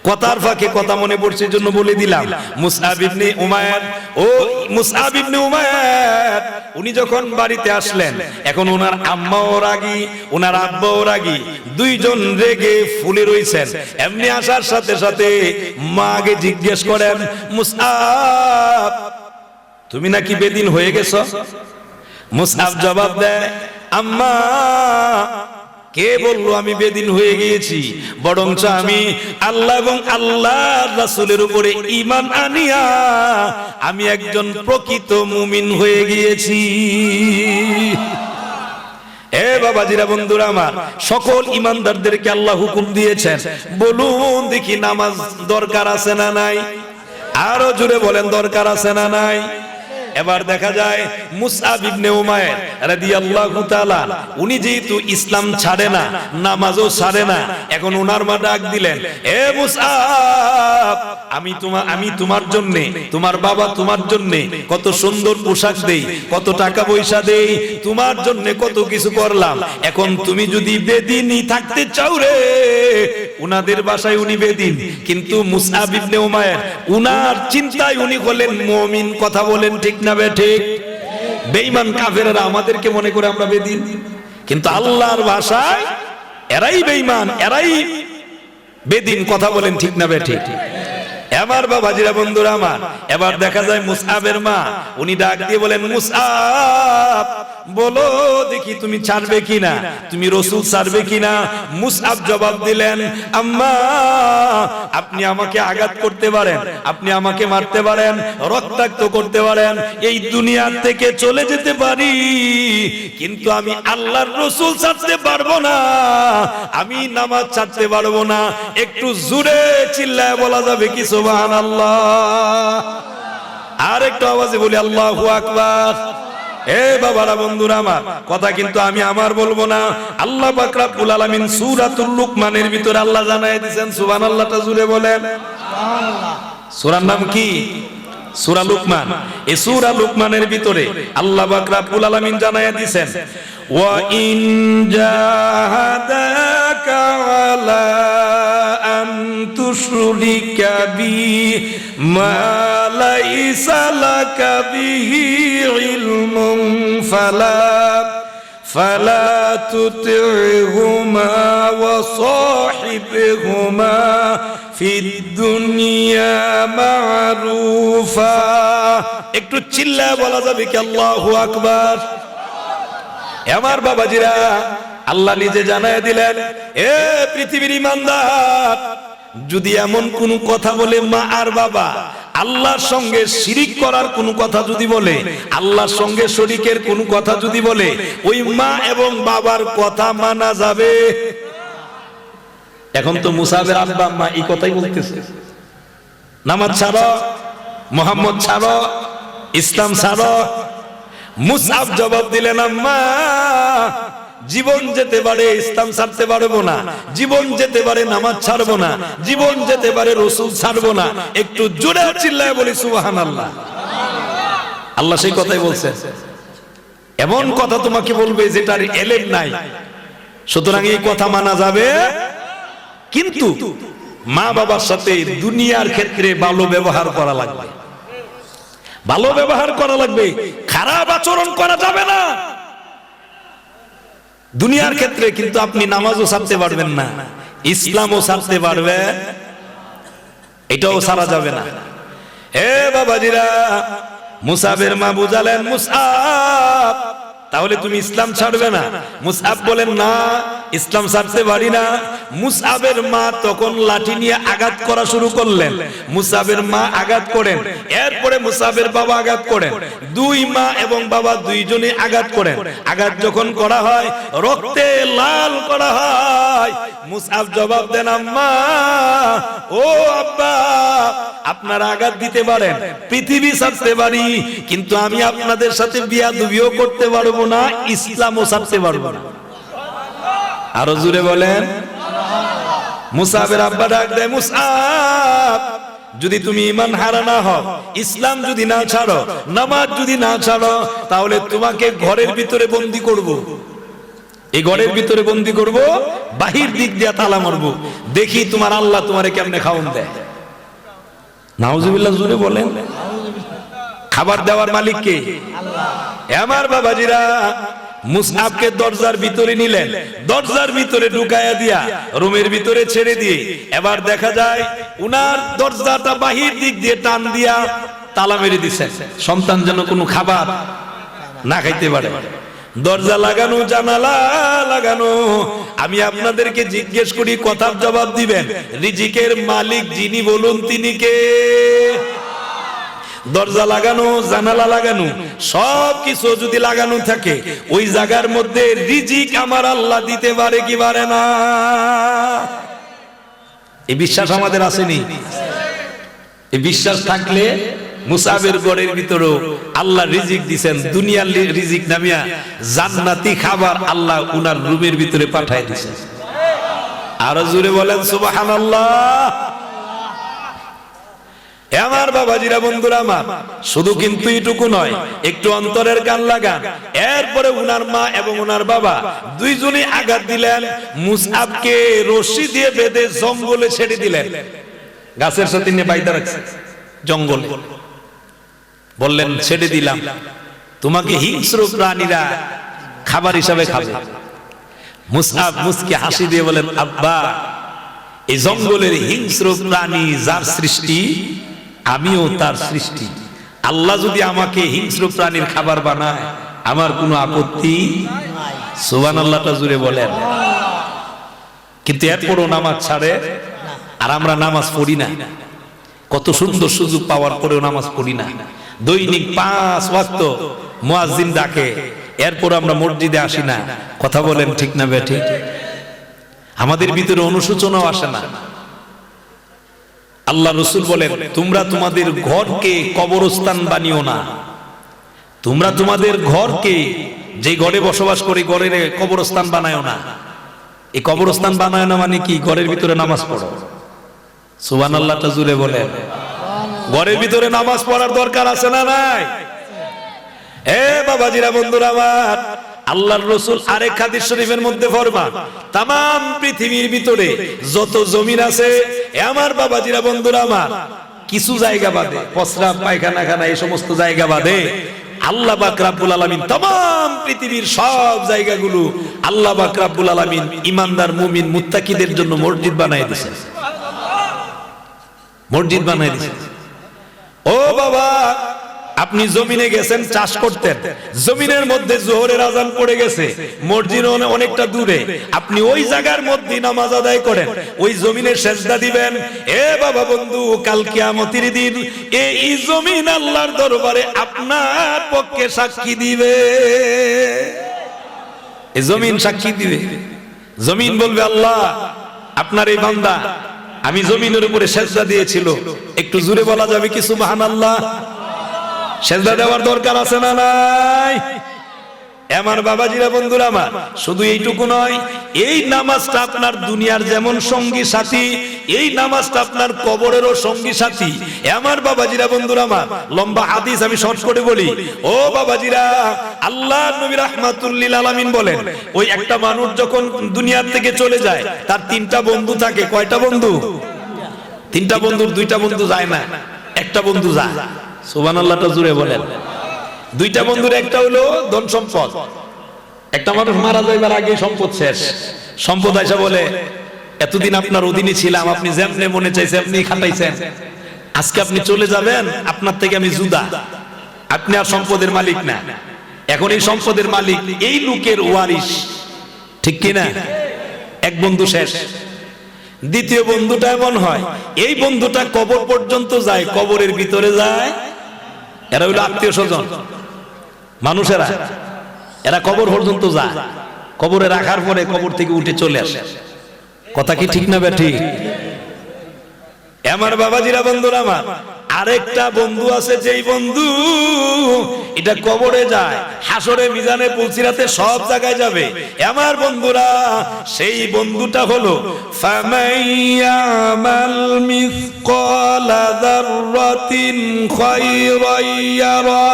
কথার ফাঁকে কথা মনে পড়ছে জন্য বলে দিলাম। মুসআব ইবনে উমাইর, ও মুসআব ইবনে উমাইর, উনি যখন বাড়িতে আসলেন, এখন ওনার আম্মাও রাগী, ওনার আব্বাও রাগী, দুইজন রেগে ফুলে রইছেন। এমনি আসার সাথে সাথে মা আগে জিজ্ঞেস করেন, মুসআব, তুমি নাকি বেদিন হয়ে গেছো? মুসআব জবাব দেয়, আম্মা, কে বললো আমি বেদিন হয়ে গিয়েছি? বরঞ্চ আমি আল্লাহ এবং আল্লাহর রাসূলের উপরে ঈমান আনিয়া আমি একজন প্রকৃত মুমিন হয়ে গিয়েছি। এ বাবাজিরা, বন্ধুরা আমার, সকল ঈমানদারদেরকে আল্লাহ হুকুম দিয়েছেন, বলুন দেখি নামাজ দরকার আছে না নাই? আরো জোরে বলেন, দরকার আছে না নাই? এবার দেখা যায় মুসআব ইবনে উমাইর রাদিয়াল্লাহু তাআলা, উনি যেহেতু ইসলাম ছাড়ে না, নামাজও ছাড়ে না, এখন ওনার মা ডাক দিলেন, এ মুসআব, আমি তোমার জন্য, তোমার বাবা তোমার জন্য কত সুন্দর পোশাক দেই, কত টাকা পয়সা দেই, তোমার জন্য কত কিছু করলাম, এখন তুমি যদি বেদিনই থাকতে চাও রে। উনাদের বাসায় উনি বেদিন, কিন্তু মুসআব ইবনে উমাইর উনার চিন্তায় উনি হলেন মুমিন। কথা বলেন ঠিক না বেঠিক? বেঈমান কাফেররা আমাদেরকে মনে করে আমরা বেদিন, কিন্তু আল্লাহর ভাষায় এরাই বেঈমান, এরাই বেদিন। কথা বলেন ঠিক না বেঠিক? আমার বাবাজিরা, বন্ধুরা আমার, এবার দেখা যায় মুসআবের মা, উনি ডাক দিয়ে বলেন, মুসআব, বলো দেখি তুমি ছাড়বে কিনা, তুমি রাসূল ছাড়বে কিনা? মুসআব জবাব দিলেন, আম্মা, আপনি আমাকে আঘাত করতে পারেন, আপনি আমাকে মারতে পারেন, রক্তাক্ত করতে পারেন, এই দুনিয়া থেকে চলে যেতে পারি, কিন্তু আমি আল্লাহর রাসূল ছাড়তে পারবো না, আমি নামাজ ছাড়তে পারবো না। একটু জোরে চিল্লায় বলা যাবে কি সুবহানাল্লাহ? আর একটু আওয়াজে বলি আল্লাহু আকবার। এ বাবারা, বন্ধুরা আমার, কথা কিন্তু আমি আমার বলবো না, আল্লাহ পাক রব্বুল আলামিন সূরাতুল লুকমানের ভিতরে আল্লাহ জানায় দিয়েছেন। সুবহানাল্লাহটা জুড়ে বলেন। সূরার নাম কি? সূরা লুকমান। এই সূরা লুকমানের ভিতরে আল্লাহ পাক রব্বুল আলামিন জানায় দিয়েছেন, ওয়া ইন জাহাদাকা আলা আন তুশরিকা বি মা লাইসা লাকা বিহি ইলমুন ফালা তুতি'হুমা ওয়া সাহিবহুমা ফিদ দুনিয়া মা'রুফা। একটু চিল্লায় বলা যাবে কি আল্লাহু আকবার? আমার বাবাজিরা, আল্লাহ নিজে জানায় দিলেন, এ পৃথিবীর ঈমানদার, যদি এমন কোন কথা বলে মা আর বাবা, আল্লাহর সঙ্গে শিরিক করার কোন কথা যদি বলে, আল্লাহর সঙ্গে শরীকের কোন কথা যদি বলে, ওই মা এবং বাবার কথা মানা যাবে? এখন তো মুসাবের আব্বা আম্মা এই কথাই বলতেছে, নামাজ ছাড়ো, মুহাম্মদ ছাড়ো, ইসলাম ছাড়ো। মুসআব জবাব দিলেন, আম্মা, জীবন যেতে পারে ইসলাম ছাড়তে পারবো না, জীবন যেতে পারে নামাজ ছাড়বো না, জীবন যেতে পারে রাসূল ছাড়বো না। একটু জোরে চিল্লায় বলি সুবহানাল্লাহ। আল্লাহ সেই কথাই বলছেন। এমন কথা তোমাকে বলবে যেটার এলেম নাই, সুতরাং এই কথা মানা যাবে, কিন্তু মা বাবার সাথে দুনিয়ার ক্ষেত্রে ভালো ব্যবহার করা লাগবে, ভালো ব্যবহার করা লাগবে, খারাপ আচরণ করা যাবে না দুনিয়ার ক্ষেত্রে। কিন্তু আপনি নামাজও ছাড়তে পারবেন না, ইসলামও ছাড়তে পারবেন, এটাও ছাড়া যাবে না। হে বাবাজিরা, মুসআবের মা বুঝালেন, মুসআব তাহলে তুমি ইসলাম ছাড়বে না? মুসআব বলেন, না, ইসলাম ছাড়তে পারি না। মুসআবের মা তখন লাঠি নিয়ে আঘাত করা শুরু করলেন। মুসআবের মা আঘাত করেন, এরপরে মুসআবের বাবা আঘাত করেন। দুই মা এবং বাবা দুইজনে আঘাত করেন। আঘাত যখন করা হয়, রক্তে লাল করা হয়, মুসআব জবাব দেন, আম্মা, ও আব্বা, আপনারা আঘাত দিতে পারেন, পৃথিবী ছাড়তে পারি, কিন্তু আমি আপনাদের সাথে বিয়াদবিও করতে পারবো না, ইসলামও ছাড়তে পারবো না। আরো জোরে বলেন। মুসআবের আব্বা ডাক দেয়, মুসআব, যদি তুমি ঈমান হারা না হও, ইসলাম যদি না ছাড়ো, নামাজ যদি না ছাড়ো, তাহলে তোমাকে ঘরের ভিতরে বন্দী করব। এই ঘরের ভিতরে বন্দী করব, বাহির দিক দিয়ে তালা মারবো, দেখি তোমার আল্লাহ তোমারে কেমনে খাওয়ান দেয়। নাউজুবিল্লাহ, জোরে বলেন। খাবার দেওয়ার মালিক কে? আল্লাহ। আমার বাবাজিরা, মুসআবকে দরজার ভিতরে নিলেন, দরজার ভিতরে ঢুকায়া দিয়া রুমের ভিতরে ছেড়ে দিয়ে এবার দেখা যায় উনার দরজাটা বাহির দিক দিয়ে টান দিয়া তালা মেরে দিচ্ছেন, সন্তান যেন কোনো খাবার না খাইতে পারে। দরজা লাগানো, জানালা লাগানো। আমি আপনাদেরকে জিজ্ঞেস করি, কথার জবাব দিবেন, রিজিকের মালিক যিনি বলুন তিনি কে? দরজা লাগানো, জানালা লাগানো, সব কিছু যদি লাগানো থাকে, ওই জায়গার মধ্যে রিজিক আমার আল্লাহ দিতে পারে কি পারে না? এই বিশ্বাস আমাদের আসেনি? এই বিশ্বাস থাকলে মুসআবের ঘরের ভিতরে আল্লাহ রিজিক দিবেন, দুনিয়ার রিজিক নামিয়া জান্নাতি খাবার আল্লাহ উনার রুমের ভিতরে পাঠায় দিবেন। আরো জোরে বলেন সুবহানাল্লাহ। আমার বাবাজিরা, বন্ধুরা আমার, শুধু কিন্তু এটুকু নয়, একটু অন্তরের কান লাগান। এরপরে উনার মা এবং উনার বাবা দুইজনে আঘাত দিলেন। মুসআবকে রশি দিয়ে বেঁধে জঙ্গলে ছেড়ে দিলেন, গাছের সাথে নিয়ে বাইধা রাখছে জঙ্গলে। বললেন, ছেড়ে দিলাম, তোমাকে হিংস্র প্রাণীরা খাবার হিসাবে খাবে। মুসআব মুস্কি হাসি দিয়ে বলেন, আব্বা, এই জঙ্গলের হিংস্র প্রাণী যার সৃষ্টি, আমিও তার সৃষ্টি। আল্লাহ যদি আমাকে হিংস্র প্রাণীর খাবার বানায়, আমার কোনো আপত্তি নাই। সুবহানাল্লাহটা জুড়ে বলেন। কিন্তু এরপরও নামাজ ছাড়ে, আর আমরা নামাজ পড়ি না। কত সুন্দর সুযোগ পাওয়ার পরেও নামাজ পড়ি না। দৈনিক 5 ওয়াক্ত মুয়াজ্জিন ডাকে, এরপর আমরা মসজিদে আসি না। কথা বলেন ঠিক না বেঠিক? আমাদের ভিতরে অনুশোচনাও আসে না। আল্লাহ রাসূল বলেন, তোমরা তোমাদের ঘরকে কবরস্থান বানিও না। তোমরা তোমাদের ঘরকে, যে ঘরে বসবাস করে, ঘরের কবরস্থান বানায়ও না। এই কবরস্থান বানায় না মানে কি? ঘরের ভিতরে নামাজ পড়ো। সুবহানাল্লাহটা জুড়ে বলেন। ঘরের ভিতরে নামাজ পড়ার দরকার আছে না নাই? এ বাবাজিরা, বন্ধুরা আমার, আল্লাহর রাসূল আরেক হাদিস শরীফের মধ্যে ফরমান, তামাম পৃথিবীর ভিতরে যত জমিন আছে, আমার বাবাজিরা, বন্ধুরা আমার, কিছু জায়গা বাদে, প্রস্রাব পায়খানা খানা এই সমস্ত জায়গা বাদে, আল্লাহ পাক রব্বুল আলামিন তামাম পৃথিবীর সব জায়গাগুলো আল্লাহ পাক রব্বুল আলামিন ঈমানদার মুমিন মুত্তাকিদের জন্য মসজিদ বানায় দিয়েছেন। মসজিদ বানায় দিয়েছেন। ও বাবা, আপনি জমিনে গেছেন চাষ করতেন, জমিনের মধ্যে জোহরের আজান পড়ে গেছে, মসজিদ অনেকটা দূরে, আপনি ওই জায়গার মধ্যে নামাজ আদায় করেন, ওই জমিনে সেজদা দিবেন। এ বাবা বন্ধু, কাল কিয়ামতের দিন এই জমিন আল্লাহর দরবারে আপনার পক্ষে সাক্ষী দিবে। এই জমিন সাক্ষী দিবে। জমিন বলবে, আল্লাহ, আপনার এই বান্দা আমি জমিনের উপরে সেজদা দিয়েছিল। একটু জোরে বলা যাবে কি সুবহানাল্লাহ? সেজদা দেওয়ার দরকার আছে না নাই? আমার বাবাজিরা, বন্ধুরা আমার, শুধু এইটুকু নয়, এই নামাজটা আপনার দুনিয়ার যেমন সঙ্গী সাথী, এই নামাজটা আপনার কবরেরও সঙ্গী সাথী। আমার বাবাজিরা, বন্ধুরা আমার, লম্বা হাদিস আমি শর্ট করে বলি। ও বাবাজিরা, আল্লাহ নবী রাহমাতুল লিল আলামিন বলেন, ওই একটা মানুষ যখন দুনিয়ার থেকে চলে যায়, তার 3টা বন্ধু থাকে। কয়টা বন্ধু? 3টা বন্ধুর 2টা বন্ধু যায় না, একটা বন্ধু যায়। সুবহানাল্লাহটা জুড়ে বলেন। 2টা বন্ধুর একটা হলো ধন সম্পদ। একটা মানুষ মারা যাইবার আগে সম্পদ শেষ, সম্পদ আইসা বলে, এতদিন আপনার অধীনে ছিলাম, আপনি যেমনে মনে চাইছে আপনি খাটাইছেন, আজকে আপনি চলে যাবেন, আপনার থেকে আমি জুদা, আপনি আর সম্পদের মালিক না। এখন এই সম্পদের মালিক এই লোকের ওয়ারিশ, ঠিক কিনা? এক বন্ধু শেষ। দ্বিতীয় বন্ধুটা এমন হয়, এই বন্ধুটা কবর পর্যন্ত যায়, কবরের ভিতরে যায়। এরা হইল আত্মীয় স্বজন মানুষেরা, এরা কবর পর্যন্ত যায়, কবরে রাখার পরে কবর থেকে উঠে চলে আসে। কথা কি ঠিক না ঠিক? আমার বাবাজিরা, বন্ধুরা আমার, আরেকটা বন্ধু আছে, যেই বন্ধু এটা কবরে যায়, হাসরে মিজানে পুলসিরাতে সব জায়গায় যাবে। আমার বন্ধুরা, সেই বন্ধুটা হলো ফামাইয়ামাল মিসকালা যাররাতিন খায়রান ইয়ারা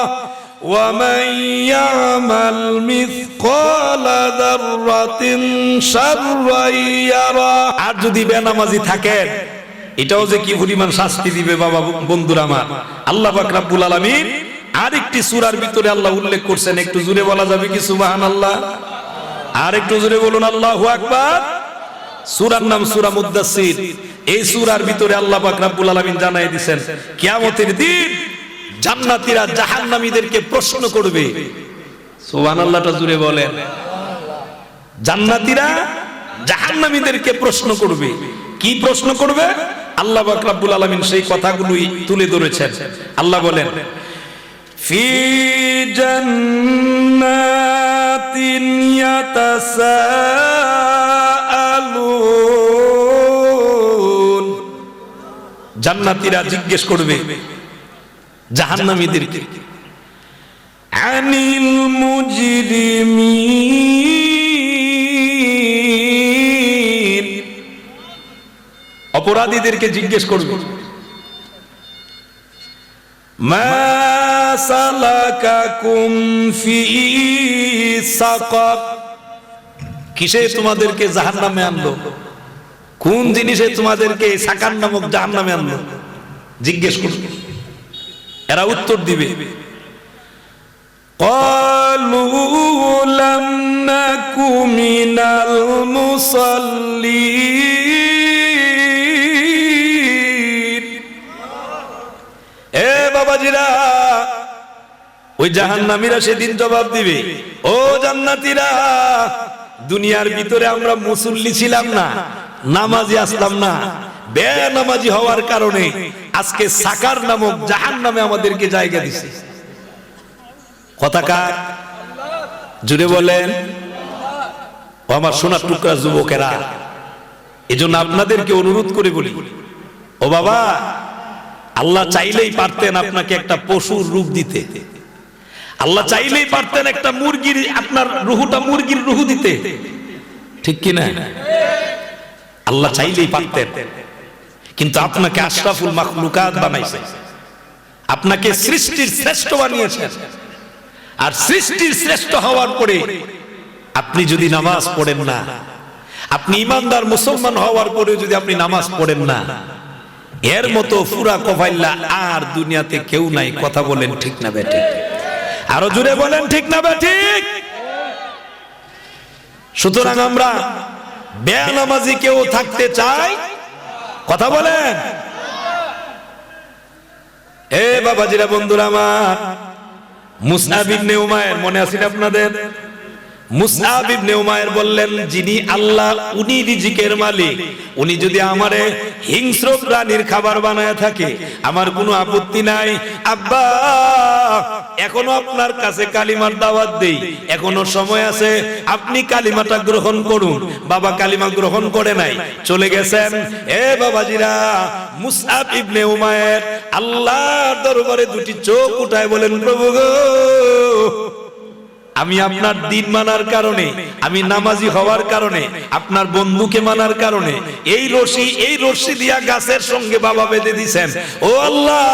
ওয়া মাইয়ামাল মিসকালা যাররাতিন শাররান ইয়ারা। আর যদি বেনামাজি থাকেন, এটাও যে কি পরিমাণ শাস্তি দিবে বাবা বন্ধুরা আমার। আল্লাহ পাক রব্বুল আলামিন আরেকটি সূরার ভিতরে আল্লাহ উল্লেখ করছেন, একটু জোরে বলা যাবে কি সুবহানাল্লাহ? আর একটু জোরে বলুন আল্লাহু আকবার। সূরার নাম সূরা মুদ্দাসসির। এই সূরার ভিতরে আল্লাহ পাক রব্বুল আলামিন জানাই দিবেন, কিয়ামতের দিন জান্নাতীরা জাহান্নামীদেরকে প্রশ্ন করবে। সুবহানাল্লাহটা জোরে বলেন। জান্নাতীরা জাহান্নামীদেরকে প্রশ্ন করবে। কি প্রশ্ন করবে? আল্লাহ পাক রব্বুল আলামিন সেই কথাগুলোই তুলে ধরেছেন। আল্লাহ বলেন, ফি জান্নাতিন ইয়াতাসাআলুন। জান্নাতীরা জিজ্ঞেস করবে জাহান্নামীদেরকে, আনিল মুজরিমিন। অপরাধীদেরকে জিজ্ঞেস করবে, মা সালাকাকুম ফি সাকার। কিসে তোমাদেরকে জাহান্নামে আনলো? কোন জিনিসে তোমাদেরকে সাকার নামক জাহান্নামে আনলো? জিজ্ঞেস করবে। এরা উত্তর দিবে, ক্বালু লাম নাকু মিনাল মুসাল্লিন। এ বাবাজিরা, ওই জাহান্নামীরা সেদিন জবাব দিবে, ও জান্নাতীরা, দুনিয়ার ভিতরে আমরা মুসল্লি ছিলাম না, নামাজি আসলাম না, বেনামাজি হওয়ার কারণে আজকে সাকার নামক জাহান্নামে আমাদেরকে জায়গা দিছে। কথা কার? জুড়ে বলেন। ও আমার সোনার টুকরা যুবকেরা, এজন্য আপনাদেরকে অনুরোধ করে বলি, ও বাবা, আল্লাহ চাইলেই পারতেন আপনাকে একটা পশুর রূপ দিতে। আল্লাহ চাইলেই পারতেন একটা মুরগির, আপনার রুহুটা মুরগির রুহু দিতে, ঠিক কি না? আল্লাহ চাইলেই পারতেন, কিন্তু আপনাকে আশরাফুল মাখলুকাত বানাইছে, আপনাকে সৃষ্টির শ্রেষ্ঠ বানিয়েছেন। আর সৃষ্টির শ্রেষ্ঠ হওয়ার পরে আপনি যদি নামাজ পড়েন না, আপনি ইমানদার মুসলমান হওয়ার পরে যদি আপনি নামাজ পড়েন না, এর মতো পুরা কফাইল্লা আর দুনিয়াতে কেউ নাই। কথা বলেন ঠিক না বেঠিক? আরো জোরে বলেন ঠিক না বেঠিক? সুতরাং আমরা বেনামাজি কেউ থাকতে চাই? কথা বলেন। এ বাবাজিরা, বন্ধুরা আমার, মুসআব ইবনে উমাইর মনে আছে আপনাদের? মুসআব ইবনে উমাইর বললেন, যিনি আল্লাহ, উনি রিজিকের মালিক, উনি যদি আমারে হিংস্র প্রাণীর খাবার বানায় থাকে আমার কোনো আপত্তি নাই। আব্বা, এখনো আপনার কাছে কালিমার দাওয়াত দেই, এখনো সময় আছে, আপনি কালিমাটা গ্রহণ করুন। বাবা কালিমা গ্রহণ করে নাই, চলে গেছেন। এ বাবাজিরা, মুসআব ইবনে উমাইর আল্লাহর দরবারে দুটি চোখ উঠায় বলেন, প্রভু গো, আমি আপনার দিন মানার কারণে, আমি নামাজি হওয়ার কারণে, আপনার বন্ধুকে মানার কারণে এই রশি দিয়া গাছের সঙ্গে বাবা বেঁধে দিয়েছেন। ও আল্লাহ,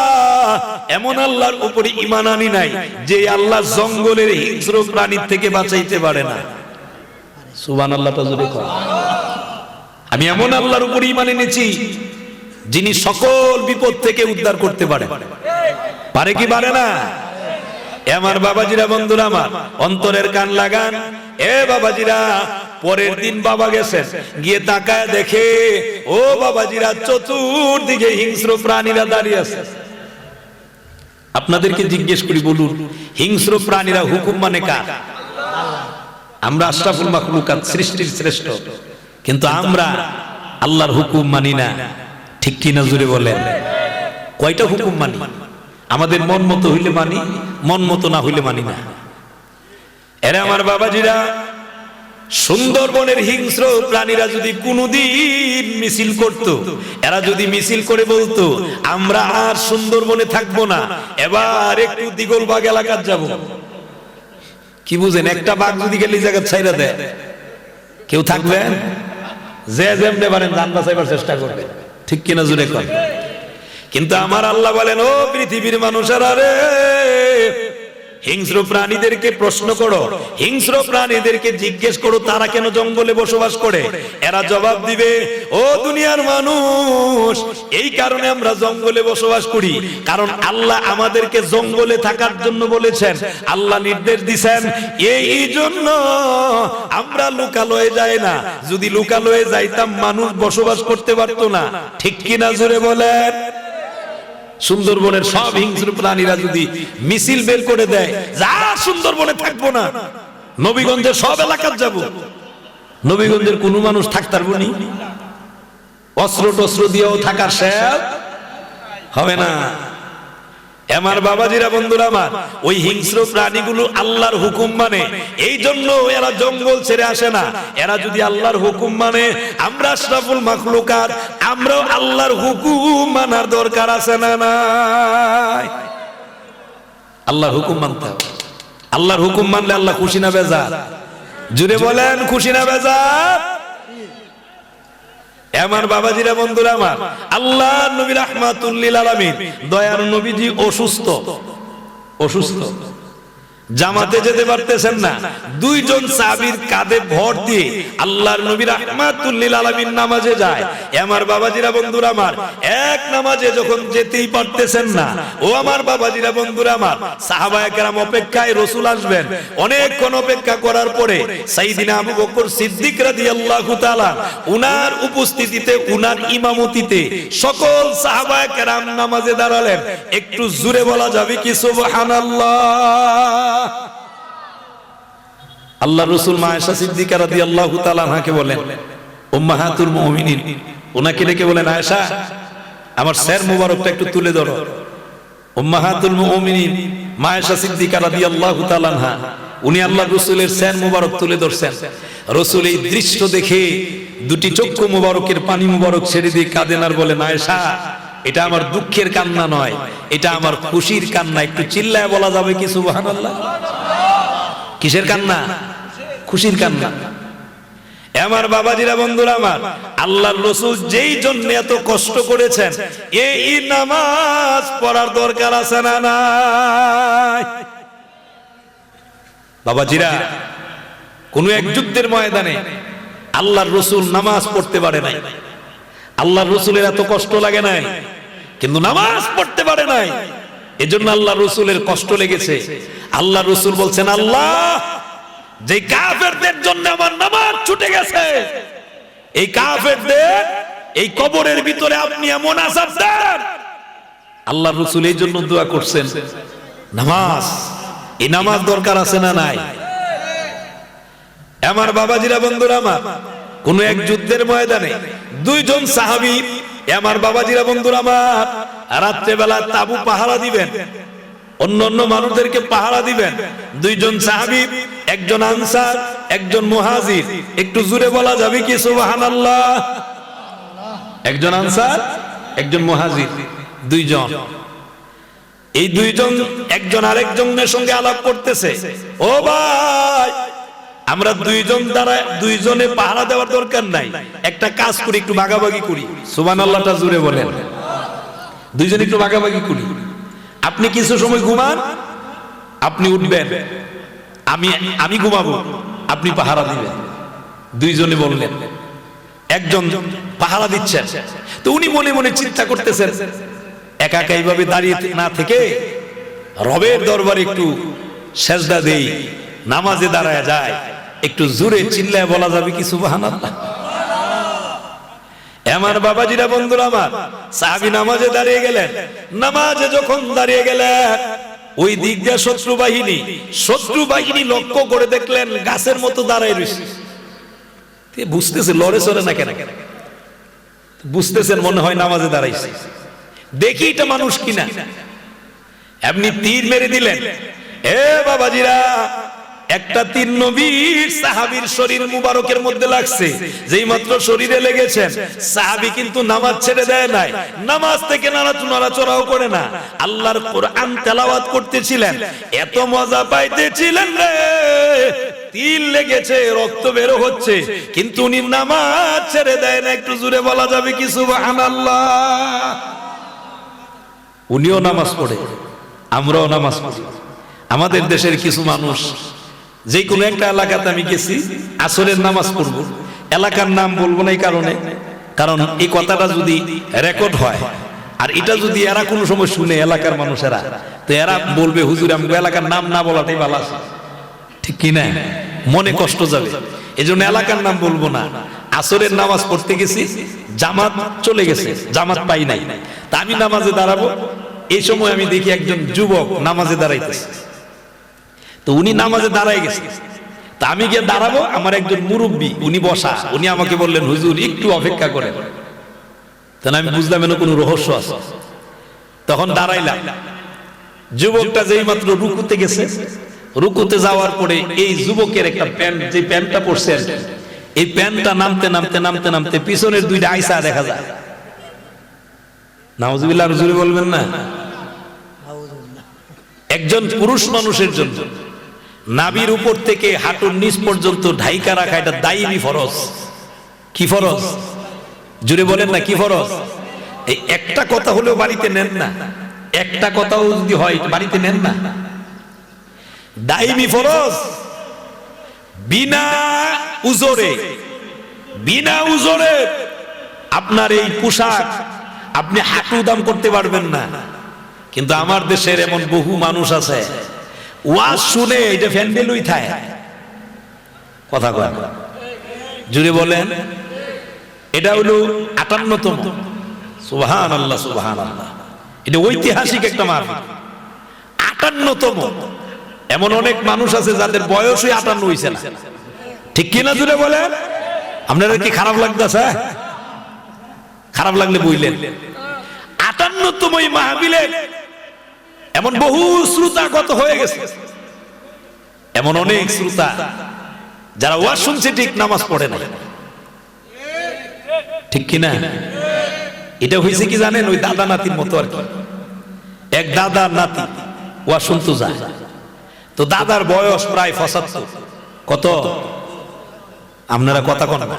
এমন আল্লাহর উপরে ঈমান আনি নাই যে আল্লাহ জঙ্গলের হিংস্র প্রাণীর থেকে বাঁচাইতে পারে না। সুবহানাল্লাহ। আমি এমন আল্লাহর উপরে ঈমান এনেছি যিনি সকল বিপদ থেকে উদ্ধার করতে পারে। পারে কি পারে না? আমার বাবাজিরা, বন্ধুরা আমার, অন্তরের কান লাগান। এ বাবাজিরা, পরের দিন বাবা গেছেন, গিয়ে তাকায় দেখে ও বাবাজিরা চতুর্দিকে হিংস্র প্রাণীরা দাঁড়িয়ে আছে। আপনাদেরকে জিজ্ঞেস করি, বলুন হিংস্র প্রাণীরা হুকুম মানে কার? আমরা আশরাফুল মাখলুকাত, সৃষ্টির শ্রেষ্ঠ, কিন্তু আমরা আল্লাহর হুকুম মানি না, ঠিক কিনা জোরে বলেন? কয়টা হুকুম মানি? আমাদের মন মতো হইলে মানি, মন মতো না হইলে মানি না। এরা আমার বাবাজিরা, সুন্দরবনের হিংস্র প্রাণীরা যদি কোনদিন মিছিল করত, এরা যদি মিছিল করে বলতো আমরা আর সুন্দরবনে থাকবো না, এবার একটু দিগলবাগ এলাকার যাব, কি বুঝেন? একটা বাঘ যদি গেলে জায়গা ছাইরা দেয়, কেউ থাকবেন? যে যেমনে পারেন ধান বাঁচাইবার চেষ্টা করবে, ঠিক কিনা জুড়ে কর। কিন্তু আমার আল্লাহ বলেন, ও পৃথিবীর মানুষেরা রে, হিংস্র প্রাণীদেরকে প্রশ্ন করো, হিংস্র প্রাণীদেরকে জিজ্ঞেস করো তারা কেন জঙ্গলে বসবাস করে। এরা জবাব দিবে, ও দুনিয়ার মানুষ, এই কারণে আমরা জঙ্গলে বসবাস করি, কারণ আল্লাহ আমাদেরকে জঙ্গলে থাকার জন্য বলেছেন, আল্লাহ নির্দেশ দিয়েছেন, এই জন্য আমরা লোকালয়ে যাই না। যদি লোকালয়ে যাইতাম মানুষ বসবাস করতে পারতো না, ঠিক কিনা জোরে বলেন? সুন্দরবনের সব হিংস্র প্রাণীরা যদি মিছিল বের করে দেয়, যা সুন্দরবনে থাকবো না, নবীগঞ্জের সব এলাকার যাব, নবীগঞ্জের কোন মানুষ থাকতে পারবো নি? অস্ত্র টস্ত্র দিয়েও থাকার শেষ হবে না। আমার বাবাজিরা, বন্ধুরা আমার, ওই হিংস্র প্রাণীগুলো আল্লাহর হুকুম মানে, এই জন্য এরা জঙ্গল ছেড়ে আসে না। এরা যদি আল্লাহর হুকুম মানে, আমরা আশরাফুল মাখলুকাত, আমরাও আল্লাহর হুকুম মানার দরকার আছে না নাই? আল্লাহর হুকুম মানতে হবে। আল্লাহর হুকুম মানলে আল্লাহ খুশি না বেজার? জুড়ে বলেন, খুশি না বেজার? আমার বাবাজিরা, বন্ধুরা আমার, আল্লাহ নবী রাহমাতুল লিল আলামিন, দয়ার নবীজি অসুস্থ, জামাতে যেতে পারতেছেন না। দুইজন সাহাবীর কাঁধে ভর দিয়ে আল্লাহর নবী রাহমাতুল লিল আলামিন নামাজে যায়। আমার বাবাজিরা, বন্ধুরা আমার, এক নামাজে যখন যেতেই পারতেছেন না, ও আমার বাবাজিরা, বন্ধুরা আমার, সাহাবায়ে কেরাম অপেক্ষায়, রাসূল আসবেন। অনেকক্ষণ অপেক্ষা করার পরে সাইয়্যিদিনা আবু বকর সিদ্দিক রাদিয়াল্লাহু তাআলা, উনার উপস্থিতিতে, উনার ইমামতিতে সকল সাহাবায়ে কেরাম নামাজে দাঁড়ালেন। একটু জোরে বলা যাবে কি সুবহানাল্লাহ? আল্লাহ রাসূল মা আয়েশা সিদ্দিকা রাদিয়াল্লাহু তাআলা আনহাকে বলেন, উম্মাহাতুল মুমিনিন, ওনাকে ডেকে বলেন, আয়েশা, আমার স্যার মুবারকটা একটু তুলে ধরো। উম্মাহাতুল মুমিনিন মা আয়েশা সিদ্দিকা রাদিয়াল্লাহু তাআলা আনহা, উনি আল্লাহ রাসূলের স্যার মুবারক তুলে ধরছেন। রাসূল এই দৃশ্য দেখে দুটি চক্ষু মুবারকের পানি মুবারক ছেড়ে দিয়ে কাঁদেন আর বলেন, আয়েশা, এটা আমার দুঃখের কান্না নয়, এটা আমার খুশির কান্না। একটু চিল্লায় বলা যাবে কি সুবহানাল্লাহ? কিসের কান্না? খুশির কান্না। আমার বাবাজিরা, বন্ধুরা আমার, আল্লাহর রাসূল যেই জন্য এত কষ্ট করেছেন, এই নামাজ পড়ার দরকার আছে না নাই? বাবাজিরা, কোন এক যুদ্ধের ময়দানে আল্লাহর রাসূল নামাজ পড়তে পারে নাই। আল্লাহর রাসূলের এত কষ্ট লাগে নাই, কিন্তু নামাজ পড়তে পারে নাই। এজন্য আল্লাহর রাসূলের কষ্ট লেগেছে। আল্লাহর রাসূল বলছেন, আল্লাহ, যে কাফেরদের জন্য আমার নামাজ ছুটে গেছে, এই কাফেরদের এই কবরের ভিতরে আপনি এমন আযাব দেন। আল্লাহর রাসূল এই জন্য দোয়া করছেন, নামাজ, এই নামাজ দরকার আছে না নাই? আমার বাবাজিরা, বন্ধুরা আমার, কোন এক যুদ্ধের ময়দানে দুইজন সাহাবী, আমার বাবাজিরা, বন্ধুরা আমার, রাত্রে বেলা তাবু পাহারা দিবেন, অন্য মানুষদেরকে পাহারা দিবেন। দুইজন সাহাবী, একজন আনসার, একজন মুহাজির। একটু জোরে বলা যাবে কি সুবহানাল্লাহ? একজন আনসার, একজন মুহাজির, দুইজন। এই দুইজন একজন আরেকজনের সঙ্গে আলাপ করতেছে, ও ভাই, আমরা দুইজন দ্বারা দুইজনে পাহারা দেওয়ার দরকার নাই, একটা কাজ করি, একটু ভাগাভাগি করি। সুবহানাল্লাহটা জোরে বলেন। দুইজন একটু ভাগাভাগি করি। আপনি কিছু সময় ঘুমান, আপনি উঠবেন, আমি ঘুমাবো, আপনি পাহারা দিবেন। দুইজনে বললেন। একজন পাহারা দিচ্ছেন, তো উনি মনে মনে চিন্তা করতেছেন, একা একা এইভাবে দাঁড়িয়ে না থেকে রবের দরবারে একটু সেজদা দেই, নামাজে দাঁড়ায় যায়, একটু জোরে চিল্লায় বলা যাবে কি সুবহানাল্লাহ? আমার বাবাজিরা বন্ধুরা আমার, সাহাবী নামাজে দাঁড়িয়ে গেলেন। নামাজে যখন দাঁড়িয়ে গেলেন, ওই দিক দিয়ে শত্রু বাহিনী লক্ষ্য করে দেখলেন গাছের মতো দাঁড়ায় রয়েছে। বুঝতেছে লড়ে চড়ে না কেন, বুঝতেছেন মনে হয় নামাজে দাঁড়াইছে। দেখি এটা মানুষ কিনা, এমনি তীর মেরে দিলেন। এ বাবাজিরা, একটা তীর নবীর সাহাবীর শরীর মুবারকের মধ্যে লাগছে। যেই মাত্র শরীরে লেগেছেন, সাহাবী কিন্তু নামাজ ছেড়ে দেয় নাই, নামাজ থেকে নড়াচড়াও করে না, আল্লাহর কোরআন তেলাওয়াত করতেছিলেন। এত মজা পাইতেছিলেন রে, তীর লেগেছে, রক্ত বের হচ্ছে, কিন্তু উনি নামাজ ছেড়ে দেয় না। একটু জোরে বলা যাবে কি সুবহানাল্লাহ? উনিও নামাজ পড়ে, আমরাও নামাজ পড়ি। আমাদের দেশের কিছু মানুষ, যে কোনো একটা এলাকাতে আমি গেছি, আসরের নামাজ পড়বো, এলাকার নাম বলবো না এই কারণে, কারণ এই কথাটা যদি রেকর্ড হয় আর এটা যদি এরা কোনো সময় শুনে এলাকার মানুষেরা, তো এরা বলবে হুজুর আমাকে এলাকার নাম না বলাটাই ভালো আছে, ঠিক কিনা? মনে কষ্ট যাবে, এজন্য এলাকার নাম বলবো না। আসরের নামাজ পড়তে গেছি, জামাত চলে গেছে, জামাত পাই নাই, তা আমি নামাজে দাঁড়াবো। এই সময় আমি দেখি একজন যুবক নামাজে দাঁড়াইতেছে, তো উনি নামাজে দাঁড়ায় গেছে, তা আমি গিয়ে দাঁড়াবো। আমার একজন মুরব্বী, উনি বসা, উনি আমাকে বললেন হুজুর একটু অপেক্ষা করেন। তখন আমি বুঝলাম এর কোনো রহস্য আছে। তখন দাঁড়াইলাম। যুবকটা যেই মাত্র রুকুতে গেছে, রুকুতে যাওয়ার পরে এই যুবকের একটা প্যান্ট, যে প্যান্টটা পরছে, এই প্যান্টটা নামতে নামতে নামতে নামতে পিছনের দুইটা আইসা দেখা যায়। নাউজুবিল্লাহ, হুজুর বলবেন না? একজন পুরুষ মানুষের জন্য নাভির উপর থেকে হাঁটুর নিচ পর্যন্ত ঢাইকা রাখা এটা দায়ী ফরজ। কি ফরজ? জুড়ে বলেন না কি ফরজ? এই একটা কথা হলেও বাড়িতে নেন না, একটা কথাও যদি হয় বাড়িতে নেন না, দায়ী ফরজ। বিনা উজরে আপনার এই পোশাক আপনি হাঁটু দাম করতে পারবেন না। কিন্তু আমার দেশের এমন বহু মানুষ আছে, ওয়াজ শুনে এটা ফ্যান্ডেলই থাকে, কথা কয় না, জুড়ে বলেন। এটা হলো ৫৮তম, সুবহানাল্লাহ সুবহানাল্লাহ, এটা ঐতিহাসিক একটা মাহফিল। ৫৮তম। এমন অনেক মানুষ আছে যাদের বয়সই ৫৮ হইছে না, ঠিক কিনা জুড়ে বলেন? আপনারা কি খারাপ লাগতেছে? খারাপ লাগলে বইলেন। ৫৮তম এই মাহফিলে এমন বহু শ্রোতা গত হয়ে গেছে, এমন অনেক শ্রোতা যারা ওয়াজ শুনছে ঠিক নামাজ পড়ে না, ঠিক কিনা? এটা হয়েছে কি জানেন? ওই দাদা নাতির মতো আর কি। এক দাদা নাতি ওয়াজ শুনতে যায়, তো দাদার বয়স প্রায় ৭৫। কত? আপনারা কথা কন না,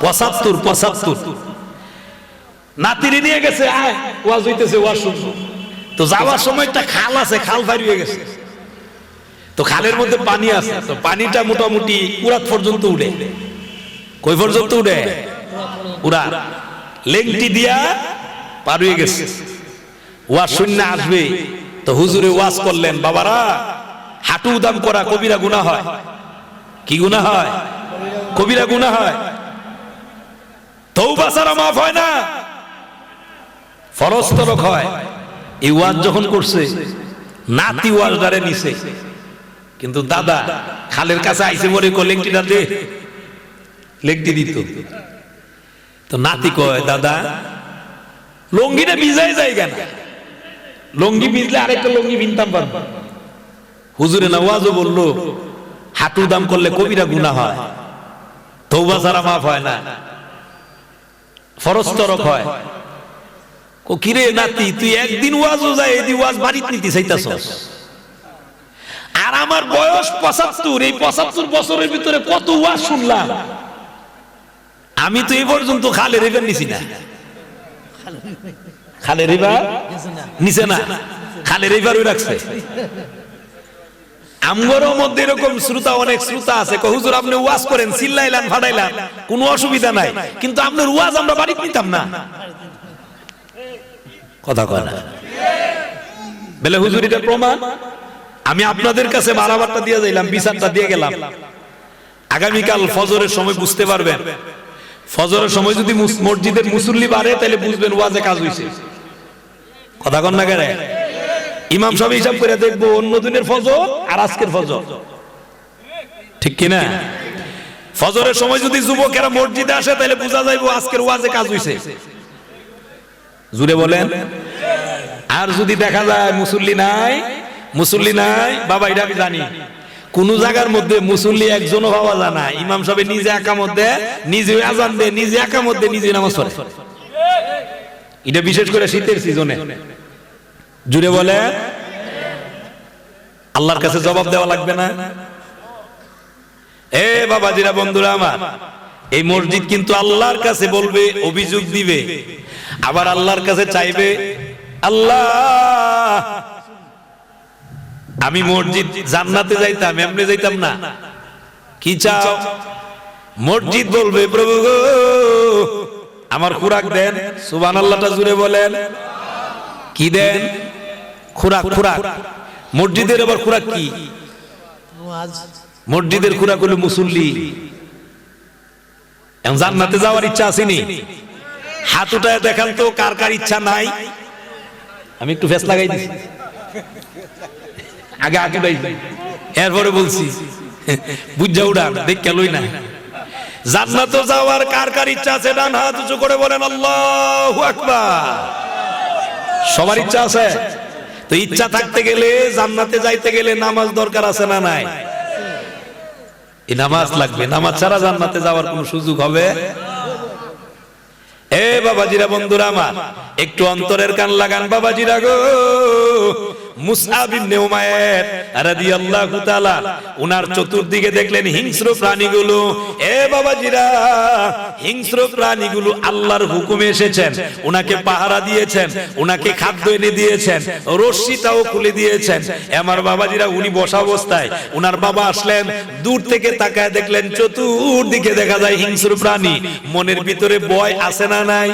৭৫। নাতিরে নিয়ে গেছে, আয় ওয়াজ হইতেছে, ওয়াজ শুনবো। তো যাওয়ার সময় একটা খাল আছে, খাল পার হয়ে গেছে, তো খালের মধ্যে পানি আছে, তো পানিটা মোটামুটি উড়াত পর্যন্ত উড়ে। কই পর্যন্ত উড়ে? উড়া লেংটি দিয়া পার হয়ে গেছে। ওয়াজ শূন্য আসবে, তো হুজুরে ওয়াজ করলেন, বাবারা হাঁটু দাম করা কবিরা গুনাহ হয়। কি গুনাহ হয়? কবিরা গুনাহ হয়। তওবা ছাড়া মাফ হয় না, ফরজ তরক হয়। এই ওয়াজ যখন করছে, নাতি ওয়াজ দাঁড়ে নিছে, কিন্তু দাদা খালের কাছে আইসে মরে লেংটিটা দে, লেংটি দিত। তো নাতি কয়, দাদা লঙ্গিটা ভিজাই যায় কেন? লঙ্গি ভিজলে আরেকটা লঙ্গি ভিনতাম পারবো। হুজুরে না ওয়াজও বললো হাঁটু দাম করলে কবিরা গুনাহ হয়, তওবা ছাড়া মাফ হয় না, ফরজ তরক হয়। ও কিরে নাতি, তুই একদিন ওয়াজও যায়, এদি ওয়াজ বাড়িতে নিতে চাইতাছস, আর আমার বয়স ৭৫। এই ৭৫ বছরের ভিতরে কত ওয়াজ শুনলাম, আমি তো এই পর্যন্ত খালের রিভার নিছি না। খালের রিভার নিছে না, খালের রিভারই রাখছে। আমগরও মধ্যে এরকম শ্রোতা, অনেক শ্রোতা আছে, হুজুর আপনি ওয়াজ করেন, চিল্লাইলাম ফাটাইলাম, কোনো অসুবিধা নাই, কিন্তু আপনার ওয়াজ আমরা বাড়িতে নিতাম না। কথা কয় না বলে হুজুর এটা প্রমাণ। আমি আপনাদের কাছে বারাবারটা দিয়ে যাইলাম, বিচারটা দিয়ে গেলাম, আগামীকাল ফজরের সময় বুঝতে পারবেন। ফজরের সময় যদি মসজিদের মুসল্লি বাড়ে তাহলে বুঝবেন ওয়াজে কাজ হইছে। কথা কন না কেন? ইমাম সাহেব হিসাব করে দেখবো অন্য দিনের ফজর আর আজকের ফজর, ঠিক কিনা? ফজরের সময় যদি যুবকেরা মসজিদে আসে তাহলে বোঝা যাইবো আজকের ওয়াজে কাজ হইছে। জুড়ে বলেন। আর যদি দেখা যায় মুসল্লি নাই, বাবা এটা আমি জানি কোন জায়গার মধ্যে মুসল্লি একজনও পাওয়া যায় না, ইমাম সাহেব নিজে একামত দেয়, নিজে আজান দেয়, নিজে একামত দেয়, নিজে নামাজ পড়ে। এটা বিশেষ করে শীতের সিজনে। জুড়ে বলে আল্লাহর কাছে জবাব দেওয়া লাগবে না? এ বাবাজিরা, বন্ধুরা আমার, এই মসজিদ কিন্তু আল্লাহর কাছে বলবে, অভিযোগ দিবে, আবার আল্লাহর কাছে চাইবে, আল্লাহ আমি মসজিদ জান্নাতে যাইতাম, এমনি যাইতাম না, কি চাও? মসজিদ বলবে, প্রভু গো আমার খুরাক দেন। সুবহানাল্লাহটা জুড়ে বলেন। কি দেন? খুরাক। মসজিদের আবার খুরাক কি? মসজিদের খুরাক হলো মুসল্লি। জান্নাতে যাওয়ার ইচ্ছা আসেনি? হাত উঠায় দেখান তো কার কার ইচ্ছা নাই। আমি একটু ফেস লাগাই দিছি, আগে এরপরে বলছি, বুঝা উড়ান দেখ লই না। জান্নাতে যাওয়ার কার কার ইচ্ছা আছে? ডান হাত উঁচু করে বলেন আল্লাহু আকবার। সবার ইচ্ছা আছে? তো ইচ্ছা থাকতে গেলে, জান্নাতে যাইতে গেলে নামাজ দরকার আছে না নাই? এই নামাজ লাগবে, নামাজ ছাড়া জান্নাতে যাওয়ার কোন সুযোগ হবে? এ বাবাজিরা, বন্ধুরা আমার, একটু অন্তরের কান লাগান বাবাজিরা গো। মুসআব ইবনে উমাইর রাদিয়াল্লাহু তাআলা উনার চতুর্দিকে দেখলেন হিংস্র প্রাণীগুলো। এ বাবাজিরা, হিংস্র প্রাণীগুলো আল্লাহর হুকুমে এসেছেন, উনাকে পাহারা দিয়েছেন, উনাকে খাদ্য এনে দিয়েছেন, রশ্মিটাও খুলে দিয়েছেন। আমার বাবাজিরা, উনি বসা অবস্থায় উনার বাবা আসলেন, দূর থেকে তাকায় দেখলেন চতুর্দিকে দেখা যায় হিংস্র প্রাণী। মনের ভিতরে ভয় আছে না নাই?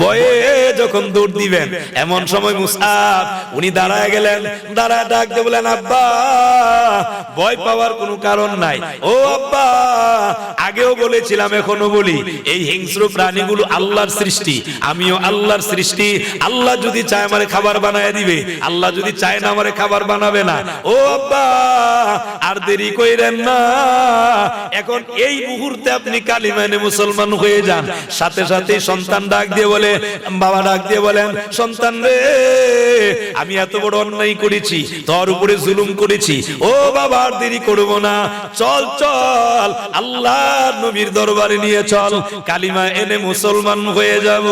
ভয়ে যখন দৌড় দিবেন, এমন সময় মুসআব উনি দাঁড়ায় গেলেন, দাঁড়ায় ডাক দিয়ে বলেন, আব্বা ভয় পাওয়ার কোনো কারণ নাই। ও আব্বা, আগেও বলেছিলাম এখনো বলি, এই হিংস্র প্রাণীগুলো আল্লাহর সৃষ্টি, আমিও আল্লাহর সৃষ্টি। আল্লাহ যদি চায় আমারে খাবার বানায় দিবে, আল্লাহ যদি চায় না আমারে খাবার বানাবে না। ও আব্বা আর দেরি কইরেন না, এখন এই মুহূর্তে আপনি কালিমা এনে মুসলমান হয়ে যান। সাথে সাথে সন্তান ডাক দিয়ে বলে, বাবা ডাক দিয়ে বলেন, সন্তান রে আমি এত বড় অন্যায় করেছি, তোর উপরে জুলুম করেছি। ও বাবা আর দেরি করব না, চল চল আল্লাহর নবীর দরবারে নিয়ে চল, কালিমা এনে মুসলমান হয়ে যাব।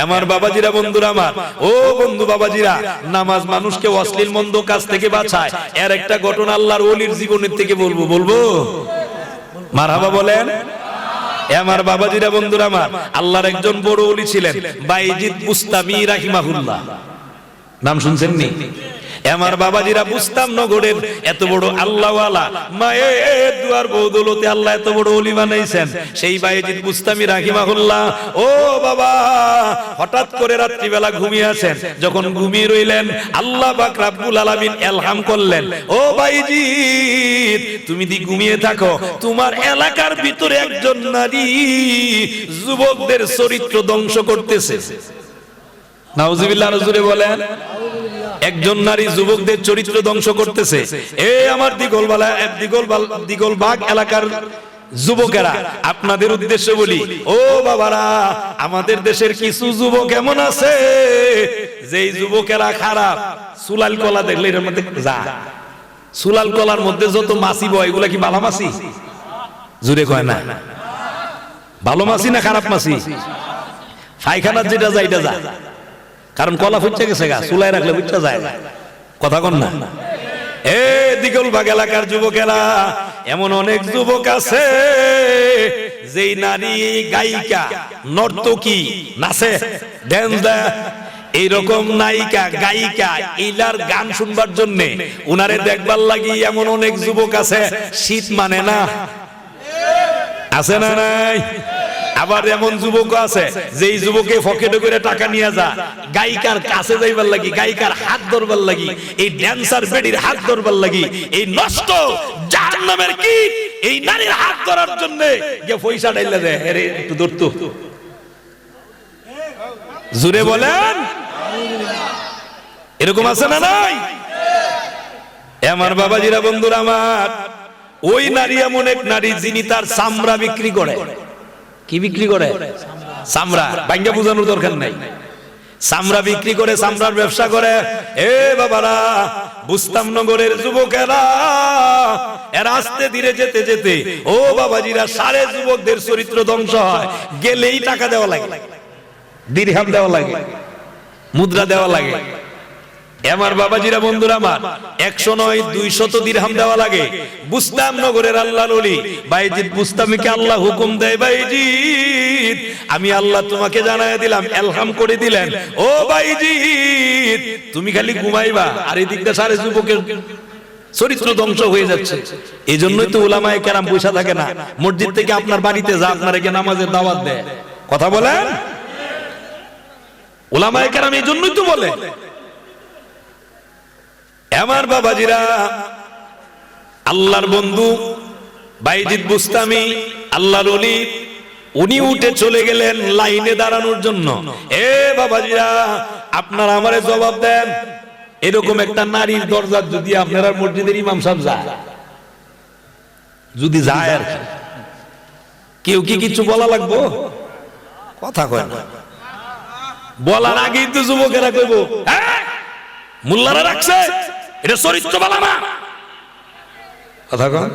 আমার বাবাজিরা, বন্ধুরা আমার, ও বন্ধু বাবাজিরা, নামাজ মানুষকে অশ্লীল মন্দ কাজ থেকে বাঁচায়। এর একটা ঘটনা আল্লাহর ওলির জীবনের থেকে বলবো। মারহাবা বলেন। আমার বাবাজিরা, বন্ধুরা আমার, আল্লাহর একজন বড় ওলি ছিলেন বাইজিদ বুস্তামি রাহিমাহুল্লাহ। নাম শুনছেন নি? আমার বাবাজিরা, বুস্তাম নগরের এত বড় আল্লাহওয়ালা, মায়ের দুয়ার বদৌলতে আল্লাহ এত বড় ওলি বানাইছেন সেই বাইজিদ বুস্তামি রাহিমাহুল্লাহ। ও বাবা, হঠাৎ করে রাত্রিবেলা ঘুমিয়ে আছেন, যখন ঘুমিয়ে রইলেন আল্লাহ পাক রব্বুল আলামিন ইলহাম করলেন, ও বাইজিদ তুমি দি ঘুমিয়ে থাকো, তোমার এলাকার ভিতরে একজন নারী যুবকদের চরিত্র ধ্বংস করতেছে। নাউজুবিল্লাহ, নজরে বলেন। একজন নারী যুবকদের চরিত্র ধ্বংস করতেছে। এ আমার দিগলবাগ এলাকার যুবকেরা, আপনাদের উদ্দেশ্যে বলি, ও বাবারা, আমাদের দেশের কিছু যুবক এমন আছে যেই যুবকেরা খারাপ। সুলাল কলা দেখলে এর মধ্যে যা, সুলাল কলার মধ্যে যত মাছি বয়, এগুলা কি ভালো মাছি? জুড়ে কয় না, ভালো মাছি না খারাপ মাছি? পায়খানার যেটা যায় এটা যা, কারণ কলা ফুটছে গেছে গা, চুলাই রাখলে ফুটতে যায় না। কথা কন না? এ দিগলবাগ এলাকার যুবকেরা, এমন অনেক যুবক আছে যেই নারী গায়িকা, নর্তকী, নাচে, ড্যান্স দেয়, এইরকম নায়িকা গায়িকা, এইলার গান শুনবার জন্য, উনারে দেখবার লাগি এমন অনেক যুবক আছে শীত মানে না। আছে না নাই? আবার এমন যুবক আছে যেই যুবকে পকেটে করে টাকা নিয়ে যা গায়িকার কাছে যাইবার লাগি, গায়িকার হাত ধরবার লাগি, এই ড্যান্সার বেডির হাত ধরবার লাগি, এই নষ্ট জাহান্নামের কি এই নারীর হাত ধরার জন্য যে পয়সা ডাইলা দেয়, আরে একটু ধরতো জুড়ে বলেন। এরকম আছে না নাই? আমার বাবাজিরা, বন্ধুরা আমার, ওই নারী এমন এক নারী যিনি তার চামড়া বিক্রি করে। কি বিক্রি করে? চামড়া। ভাঙ্গা বোঝানোর দরকার নাই। চামড়া বিক্রি করে, চামড়ার ব্যবসা করে। এ বাবারা, বুস্তামনগরের যুবকেরা, এর আস্তে ধীরে যেতে যেতে ও বাবাজিরা সারে যুবকদের চরিত্র ধ্বংস হয়। গেলেই টাকা দেওয়া লাগে, দিরহাম দেওয়া লাগে, মুদ্রা দেওয়া লাগে। আমার বাবাজিরা, বন্ধুরা আমার, 100 নয় 200 দিরহাম দেওয়া লাগে। বুস্তামনগরের আল্লাহর ওলি বাইজিদ বুস্তামিকে আল্লাহ হুকুম দেয়, বাইজিদ আমি আল্লাহ তোমাকে জানায় দিলাম, এলহাম করে দিলেন, ও বাইজিদ তুমি খালি ঘুমাইবা আর এই দিকটা সারে যুবকের চরিত্র ধ্বংস হয়ে যাচ্ছে। এই জন্যই তো উলামায়ে কেরাম বসে থাকে না, মসজিদ থেকে আপনার বাড়িতে যা, আপনার এখানে নামাজের দাওয়াত দেয়। কথা বলেন। উলামায়ে কেরাম এই জন্যই তো বলে। আমার বাবাজিরা, আল্লাহর বন্ধু বাইজিদ বুস্তামি আল্লাহর ওলি, উনি উঠে চলে গেলেন লাইনে দাঁড়ানোর জন্য। এ বাবাজিরা, আপনারা আমারে জবাব দেন, এরকম একটা নারীর দরজা যদি আপনারা মসজিদের ইমাম সাহেব যায়, যদি যায় আর কেউ কি কিছু বলা লাগবো? কথা কয় না। বলার আগেই তো যুবকেরা কইব, হ্যাঁ মোল্লারা রাখছে, এটা চরিত্র বলা না। কথা কন,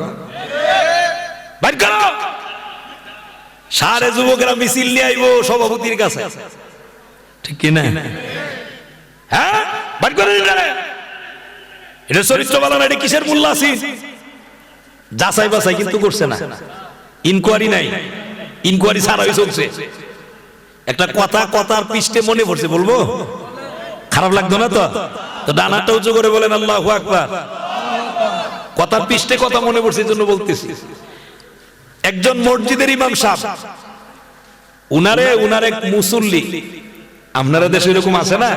বাইর করো। সারে যুবকেরা মিছিল নিয়ে আইবো সভাপতির কাছে, ঠিক কি না? হ্যাঁ, বাইর করে এটা চরিত্র বলা না, এটা কিসের মোল্লা আছি? যাচাই বাছাই কিন্তু করছে না, ইনকোয়ারি নাই, ইনকোয়ারি ছাড়াই চলছে। একটা কথা কথার পৃষ্ঠে মনে পড়ছে, বলবো? খারাপ লাগতো না তো? তো ডানাটা উঁচু করে বলেন আল্লাহু আকবার। কথার পৃষ্ঠে কথা মনে পড়ছে, জন্য বলতেছি। একজন মসজিদের ইমাম সাহেব, উনার এক মুসল্লি, আপনারা দেশে এরকম আছে না,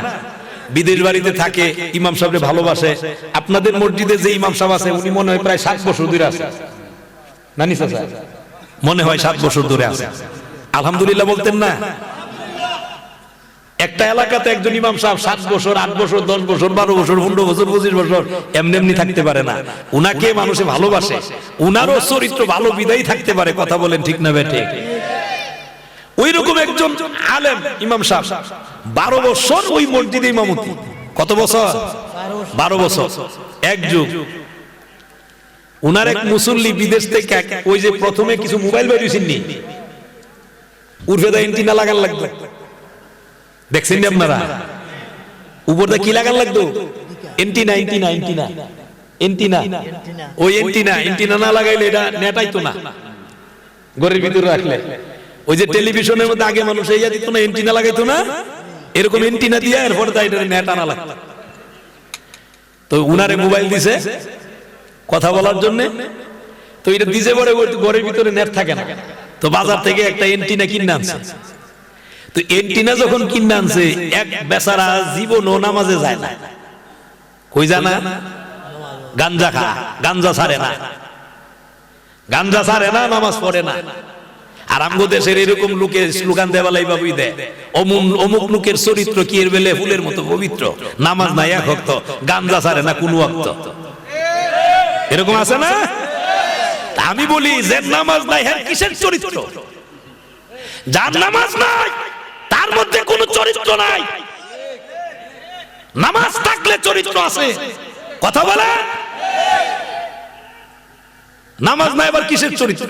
বিদেশ বাড়িতে থাকে, ইমাম সাহেবকে ভালোবাসে। আপনাদের মসজিদে যে ইমাম সাহেব আছে, উনি মনে হয় প্রায় 7 বছর ধরে আছে, নানি চাচা মনে হয় 7 বছর ধরে আছে। আলহামদুলিল্লাহ বলতেন না? একটা এলাকাতে একজন ইমাম সাহেব 7 বছর, 8 বছর, 10 বছর, 12 বছর, 15 বছর, 25 বছর এমনি এমনি থাকতে পারে না। উনাকে মানুষে ভালোবাসে, উনারও চরিত্র ভালো বিদায় থাকতে পারে। কথা বলেন ঠিক না বেঠে? ওই রকম একজন আলেম ইমাম সাহেব 12 বছর ওই মসজিদে ইমামতি। কত বছর? 12 বছর, এক যুগ। উনার এক মুসল্লি বিদেশ থেকে, ওই যে প্রথমে কিছু মোবাইল বেরিয়েছেননি, উর্ফেদা এন্টিনা লাগান লাগতো, দেখছেন আপনারা? উপরটা কি লাগান লাগতো? Antenna, antenna, antenna, antenna. ওই এন্টিনা না লাগাইলে এটা নেটাইতো না ঘরের ভিতরে রাখলে। ওই যে টেলিভিশনের মধ্যে আগে মানুষ এই দিত না, এন্টিনা লাগাইতো না, এরকম এন্টিনা দিয়ে এরপর এটা নেট আনা লাগতো। তো উনারে মোবাইল দিছে কথা বলার জন্য, তো এটা দিছে পরে ঘরের ভিতরে নেট থাকে না, তো বাজার থেকে একটা এন্টিনা কিনে আনছে। তো এন্টিনা যখন কিনে আনছে, এক বেচারা জীবনও নামাজে যায় না। কই জানা? গাঞ্জা খা, গাঞ্জা ছাড়ে না, গাঞ্জা ছাড়ে না, নামাজ পড়ে না। আর আমগো দেশের এরকম লোকে স্লোগান দেওয়ালাই বাবুই দেয়, অমুক লোকের চরিত্র কি এর বেলে ফুলের মতো পবিত্র, নামাজ নাই এক ওয়াক্ত, গাঞ্জা ছাড়ে না কোন ওয়াক্ত। এরকম আছে না? আমি বলি, যে নামাজ নাই হ্যাঁ কিসের চরিত্র? যার নামাজ নাই তার মধ্যে কোনো চরিত্র নাই। নামাজ থাকলে চরিত্র আছে। কথা বলে, নামাজ নাই আবার কিসের চরিত্র?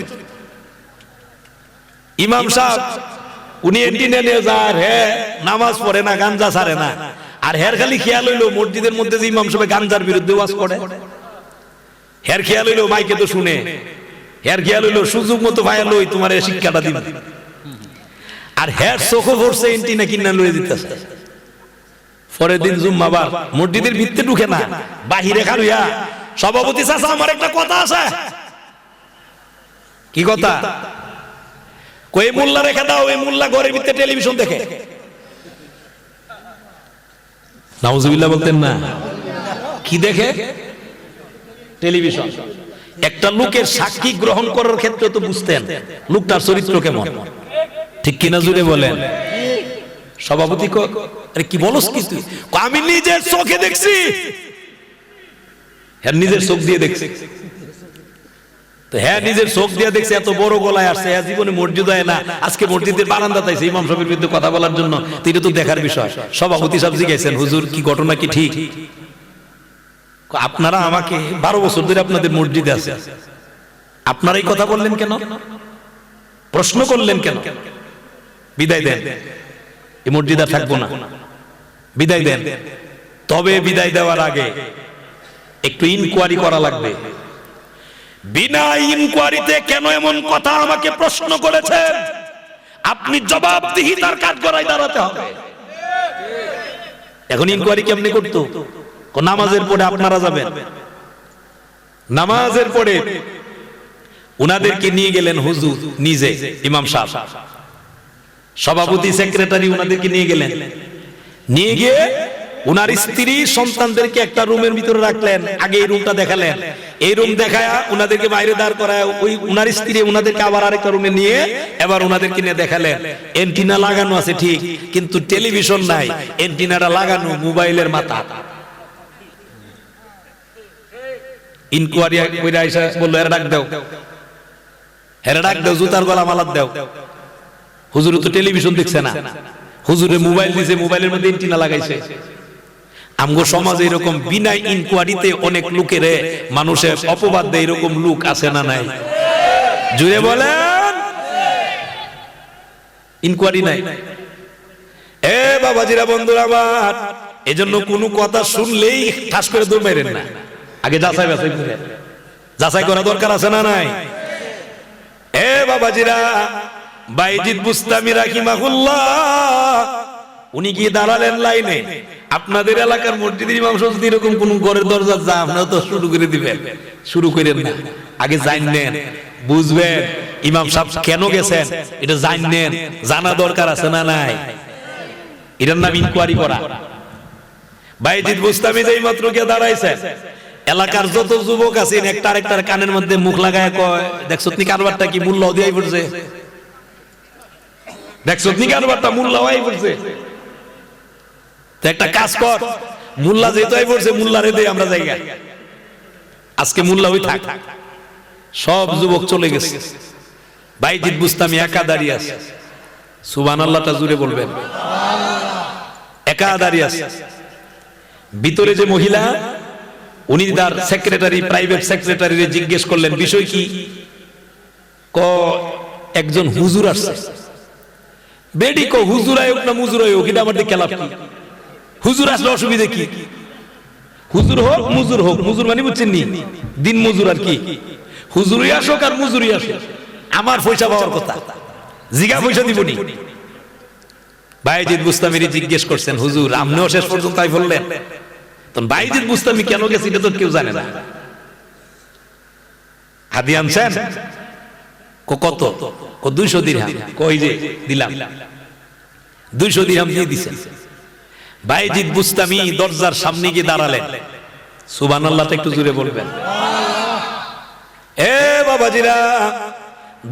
ইমাম সাহেব উনি এন্টিনা নিয়ে যায়, হ্যাঁ নামাজ পড়ে না, গাঞ্জা ছাড়ে না। আর হের খালি খেয়াল হইলো মসজিদের মধ্যে যে ইমাম সাহেব গাঞ্জার বিরুদ্ধে ওয়াজ করে, হের খেয়াল হইলো মাইকে তো শুনে, হের খেয়াল হইলো সুযোগ মতো ভাইয়া লই তোমার শিক্ষাটা দিন। আর হের চোখে পড়ছে এন্টিনা কিনা লয়ে দিতেছে। পরের দিন জুম্মাবার মসজিদের ভিতরে ঢুকে না, বাহিরে খালুয়া, সভাপতি চাচা আমার একটা কথা আছে। কি কথা? কই মোল্লা রেখে দাও, এই মোল্লা ঘরের ভিতরে টেলিভিশন দেখে। নাউজুবিল্লাহ বলতেন না? কি দেখে? টেলিভিশন। একটা লোকের সাক্ষী গ্রহণ করার ক্ষেত্রে তো বুঝতেন লোকটার চরিত্র কেমন, ঠিক কিনা জুড়ে বলেন? সভাপতি আরে কি বলস কি তুই? আমি নিজের চোখে দেখছি। হ্যাঁ নিজের চোখ দিয়ে দেখছি তো, হ্যাঁ নিজের চোখ দিয়ে দেখছে। এত বড় গলায় আসছে, হ্যাঁ জীবনে মসজিদ হয় না, আজকে মসজিদের বারান্দাতে আইছে ইমাম সাহেবের বিরুদ্ধে কথা বলার জন্য। তো এটা তো দেখার বিষয়। সভাপতি সাহেব জিজ্ঞাসেন, হুজুর কি ঘটনা কি ঠিক? আপনারা আমাকে 12 বছর ধরে আপনাদের মসজিদে আছে, আপনারা এই কথা বললেন কেন, প্রশ্ন করলেন কেন? বিদায় দেন, এই মসজিদ আর থাকবো না, বিদায় দেন। তবে বিদায় দেওয়ার আগে একটু ইনকোয়ারি করা লাগবে। বিনা ইনকোয়ারিতে কেন এমন কথা আমাকে প্রশ্ন করেছেন, আপনি জবাবদিহিতার কাঠগড়ায় দাঁড়াতে হবে। এখন ইনকোয়ারি কেমনে করতো? নামাজের পরে আপনারা যাবেন, নামাজের পরে উনাদেরকে নিয়ে গেলেন হুজুর নিজে, ইমাম সাহেব, সভাপতি সেক্রেটারি উনাদেরকে নিয়ে গেলেন। নিয়ে গিয়ে উনার স্ত্রী সন্তানদেরকে একটা রুমের ভিতরে রাখলেন। আগে এই রুমটা দেখালেন, এই রুম দেখায় উনাদেরকে বাইরে দাঁড় করায়, ওই উনার স্ত্রী উনাদেরকে আবার আরেকটা রুমে নিয়ে এবার উনাদেরকে নিয়ে দেখালেন। এন্টিনা লাগানো আছে ঠিক, কিন্তু টেলিভিশন নাই, এন্টিনাটা লাগানো মোবাইলের মাথা। ইনকোয়ারি কইরা আইসা বলল, এরা ডাক দাও, এরা ডাক দাও, জুতার গলা মালাত দাও। হুজুর তো টেলিভিশন দেখছে না, হুজুরে মোবাইল দিছে, মোবাইলের মধ্যে এন্টিনা লাগাইছে। আমগো সমাজে এরকম বিনা ইনকোয়ারিতে অনেক লোকের মানুষের অপবাদ দেয়, এরকম লোক আছে না নাই? জুড়ে বলেন। ইনকোয়ারি নাই। এ বাবাজিরা, বন্ধুরা আমার, এজন্য কোনো কথা শুনলেই ঠাস করে দৌড় মারেন না, আগে যাচাই বাছাই করেন। যাচাই করা দরকার আছে না নাই? এ বাবাজিরা, বাইজিদ বুস্তামি রাহিমাহুল্লাহ উনি গিয়ে দাঁড়ালেন লাইনে। আপনাদের এলাকার মসজিদের ইমাম যদি এরকম কোন ঘরের দরজা যা, আপনারা তো শুরু করে দিবেন, শুরু করেন না, আগে জানেন, বুঝবেন ইমাম সাহেব কেন গেছেন, এটা জানেন, জানা দরকার আছে না নাই? এটার নাম ইনকোয়ারি করা। বাইজিদ বুস্তামি যেই মাত্র গিয়ে দাঁড়াইছেন, এলাকার যত যুবক আছেন একটা আরেকটার কানের মধ্যে মুখ লাগায় কয়, দেখছো তুমি কারবারটা কি মূল্য দিয়ে পড়ছে, দেখছো তুমি কারবারটা মূল্য হয়ে পড়ছে। একটা কাজ কর, মোল্লা যেহেতু পড়ছে, মোল্লারে দেই আমরা জায়গা, আজকে মোল্লা হই থাক। সব যুবক চলে গেছে, বাইজিদ বুস্তামি একা দাঁড়িয়ে আছে। সুবহানাল্লাহটা জুড়ে বলবেন। একা দাঁড়িয়ে আছে। ভিতরে যে মহিলা, উনি তার সেক্রেটারি, প্রাইভেট সেক্রেটারি জিজ্ঞেস করলেন বিষয় কি। একজন হুজুর আসছে। বেডি কো হুজুর আয়োগ না মুজুর আয়োগ, এটা আমাদের খেলাফ কি? হুজুর আসলে অসুবিধা কি? হুজুর হোক মুজুর হোক, মুজুর মানে বুঝছেন নি, দিন মজুর আর কি। হুজুরই আসুক আর মুজুরই আসুক, আমার পয়সা পাওয়ার কথা, জিগা পয়সা দিবনি। বাইজিদ বুস্তামি জিজ্ঞেস করছেন, হুজুর আপনিও শেষ পর্যন্ত তাই বললেন। তখন বাইজিদ বুস্তামি কেন গেছে এটা তো কেউ জানে না। হাদিয়া আনছেন? কত? 200 দিরহাম। কই যে দিলাম, 200 দিরহাম দিয়ে দিছেন। বাইজিদ বুস্তামি দরজার সামনে গিয়ে দাঁড়ালেন। সুবহানাল্লাহটা একটু জোরে বলবেন। এ বাবাজিরা,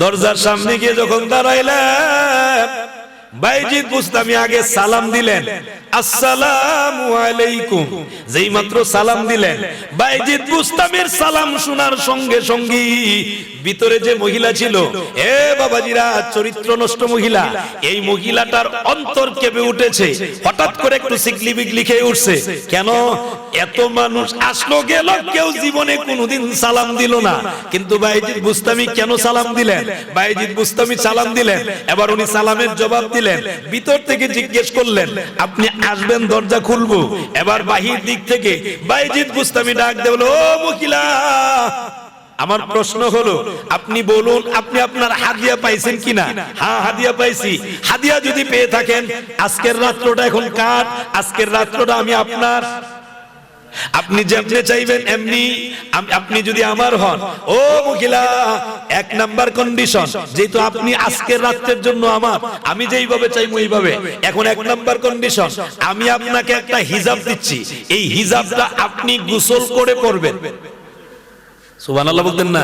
দরজার সামনে গিয়ে যখন দাঁড়াইলেন, বাইজিদ বুস্তামি আগে সালাম দিলেন, আসসালামু আলাইকুম। যেই মাত্র সালাম দিলেন, বাইজিদ বুস্তামির সালাম শোনার সঙ্গে সঙ্গে ভিতরে যে মহিলা ছিল, এ বাবাজিরা, চরিত্র নষ্ট মহিলা, এই মহিলাটার অন্তর কেঁপে উঠেছে। হঠাৎ করে একটু সিকলি বিকলি খেয়ে উঠছে। কেন? এত মানুষ আসলো গেল, কেউ জীবনে কোনোদিন সালাম দিল না, কিন্তু বাইজিদ বুস্তামি কেন সালাম দিলেন? বাইজিদ বুস্তামি সালাম দিলেন, এবার উনি সালামের জবাব দিলেন। ভিতর থেকে জিজ্ঞেস করলেন, আপনি আসবেন, দরজা খুলবো। এবার বাহির দিক থেকে বাইজিদ বুস্তামি ডাক দিয়ে বলল, ও মহিলা, আমার প্রশ্ন হলো, আপনি বলুন আপনি আপনার হাদিয়া পাইছেন কিনা? হ্যাঁ হাদিয়া পাইছি। হাদিয়া যদি পেয়ে থাকেন, আজকের রাত্রটা এখন কার? আজকের রাত্রটা আমি আপনার। আপনি যেমনি চাইবেন এমনি। আপনি যদি আমার হন, ও মহিলা, এক নাম্বার কন্ডিশন, যেহেতু আপনি আজকের রাতের জন্য আমার, আমি যেইভাবে চাইবো এইভাবে। এখন এক নাম্বার কন্ডিশন, আমি আপনাকে একটা হিজাব দিচ্ছি, এই হিজাবটা আপনি গোসল করে পরবেন। সুবহানাল্লাহ বলতেন না?